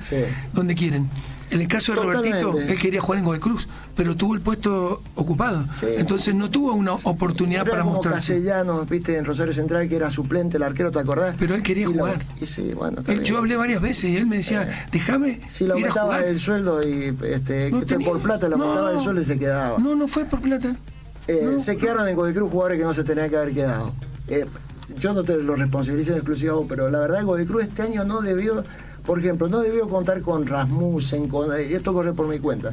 donde quieren. En el caso de Robertito, él quería jugar en Godoy Cruz, pero tuvo el puesto ocupado. Entonces no tuvo una oportunidad para mostrarse. Castellanos, viste, en Rosario Central, que era suplente, el arquero, ¿te acordás? Pero él quería jugar. Yo hablé varias veces y él me decía, déjame. Si lo aumentaba el sueldo y por plata, lo aumentaba el sueldo y se quedaba. No fue por plata. Se quedaron en Godoy Cruz jugadores que no se tenían que haber quedado. Yo no te lo responsabilizo en exclusivo, pero la verdad Godoy Cruz este año no debió, Por ejemplo, no debió contar con Rasmussen, esto corre por mi cuenta,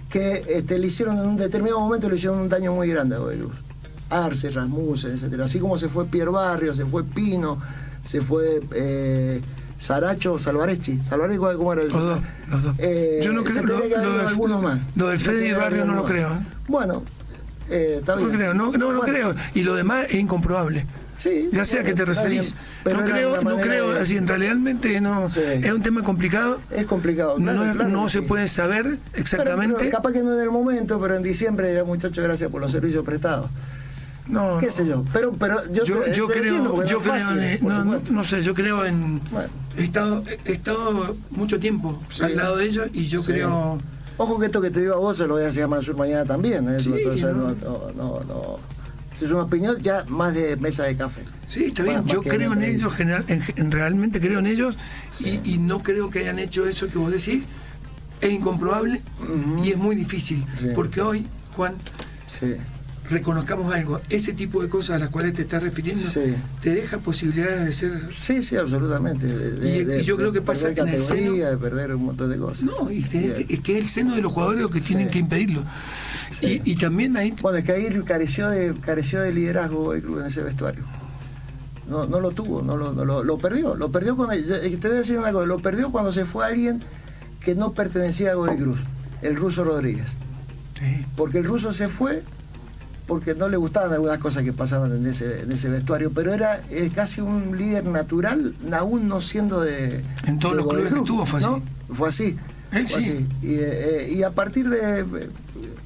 que le hicieron en un determinado momento le hicieron un daño muy grande a Godoy Cruz. Arce, Rasmussen, etcétera. Así como se fue Pierre Barrio, se fue Pino, se fue Saracho, Salvarecci, ¿cómo era el los dos. Yo no creo algunos más. Lo del Fede y Barrio no lo creo. Bueno, está bien. No creo. Y lo demás es incomprobable. Sí, ya sea que te referís. No creo, así, realmente no. Sí. Es un tema complicado. Es complicado, claro, no se puede saber exactamente. Pero capaz que no en el momento, pero en diciembre, muchachos, gracias por los servicios prestados. ¿Qué sé yo? Pero yo creo, no sé, yo creo en. Bueno. He estado mucho tiempo al lado de ellos y yo creo. Ojo que esto que te digo a vos se lo voy a decir a Mansur mañana también. Sí, no. Es una opinión ya más de mesa de café. Sí, está bien. Yo creo en ellos, realmente creo en ellos, y no creo que hayan hecho eso que vos decís. Es incomprobable y es muy difícil. Porque hoy, Juan, reconozcamos algo, ese tipo de cosas a las cuales te estás refiriendo te deja posibilidades de ser. Sí, absolutamente. Y yo creo que pasa en el seno, de perder un montón de cosas. No, es que es el seno de los jugadores lo que tienen que impedirlo. Y también ahí. Bueno, es que ahí careció de liderazgo Godoy Cruz en ese vestuario. No lo tuvo, lo perdió. Lo perdió con. Te voy a decir una cosa, lo perdió cuando se fue alguien que no pertenecía a Godoy Cruz, el Ruso Rodríguez. Sí. Porque el Ruso se fue porque no le gustaban algunas cosas que pasaban en ese vestuario, pero era casi un líder natural, aún no siendo de. En todos los clubes que estuvo fue así. ¿No? Fue así. Él sí. Así. Y a partir de.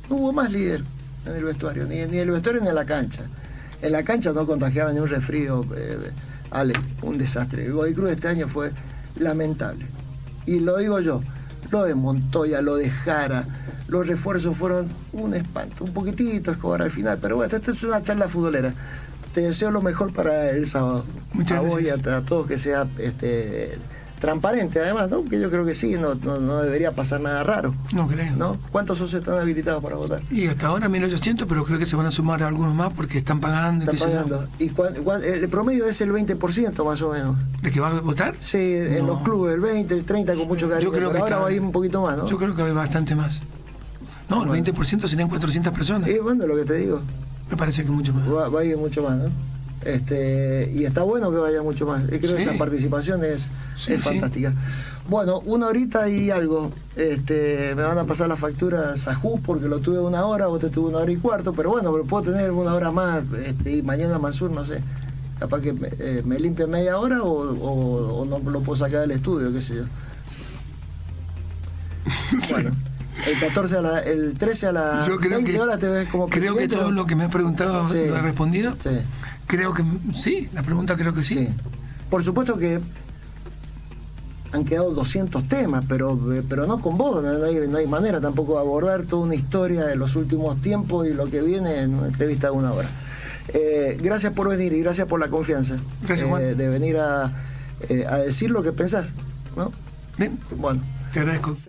No hubo más líder en el vestuario, ni en el vestuario ni en la cancha. En la cancha no contagiaba ni un resfrío, un desastre. El Godoy Cruz este año fue lamentable. Y lo digo yo, lo de Montoya, lo de Jara, los refuerzos fueron un espanto, un poquitito Escobar al final, pero bueno, esto es una charla futbolera. Te deseo lo mejor para el sábado. Muchas gracias. Vos y a todos, que sea transparente además, ¿no? Que yo creo que sí, no debería pasar nada raro. No creo. ¿No? ¿Cuántos socios están habilitados para votar? Y hasta ahora 1800, pero creo que se van a sumar algunos más porque están pagando. ¿Y el promedio es el 20% más o menos? ¿De que va a votar? Sí, en los clubes, el 20, el 30 con mucho cariño, pero ahora va a ir un poquito más, ¿no? Yo creo que hay bastante más. No, el 20% serían 400 personas. Bueno, lo que te digo. Me parece que mucho más. Va a ir mucho más, ¿no? Y está bueno que vaya mucho más. Creo que esa participación es fantástica. Bueno, 1 horita y algo. Me van a pasar las facturas a Ju porque lo tuve 1 hora, vos te tuve 1 hora y cuarto, pero bueno, puedo tener 1 hora más. Y mañana Mansur, no sé, capaz que me limpie media hora o no lo puedo sacar del estudio, qué sé yo. Bueno. El 13 a las 20 horas te ves como presidente. Creo que todo lo que me has preguntado lo he respondido. Sí. Creo que sí, la pregunta creo que sí. Por supuesto que han quedado 200 temas, pero no con vos, no hay manera tampoco de abordar toda una historia de los últimos tiempos y lo que viene en una entrevista de 1 hora. Gracias por venir y gracias por la confianza. Gracias, Juan. De venir a decir lo que pensás, ¿no? Bien. Bueno. Te agradezco.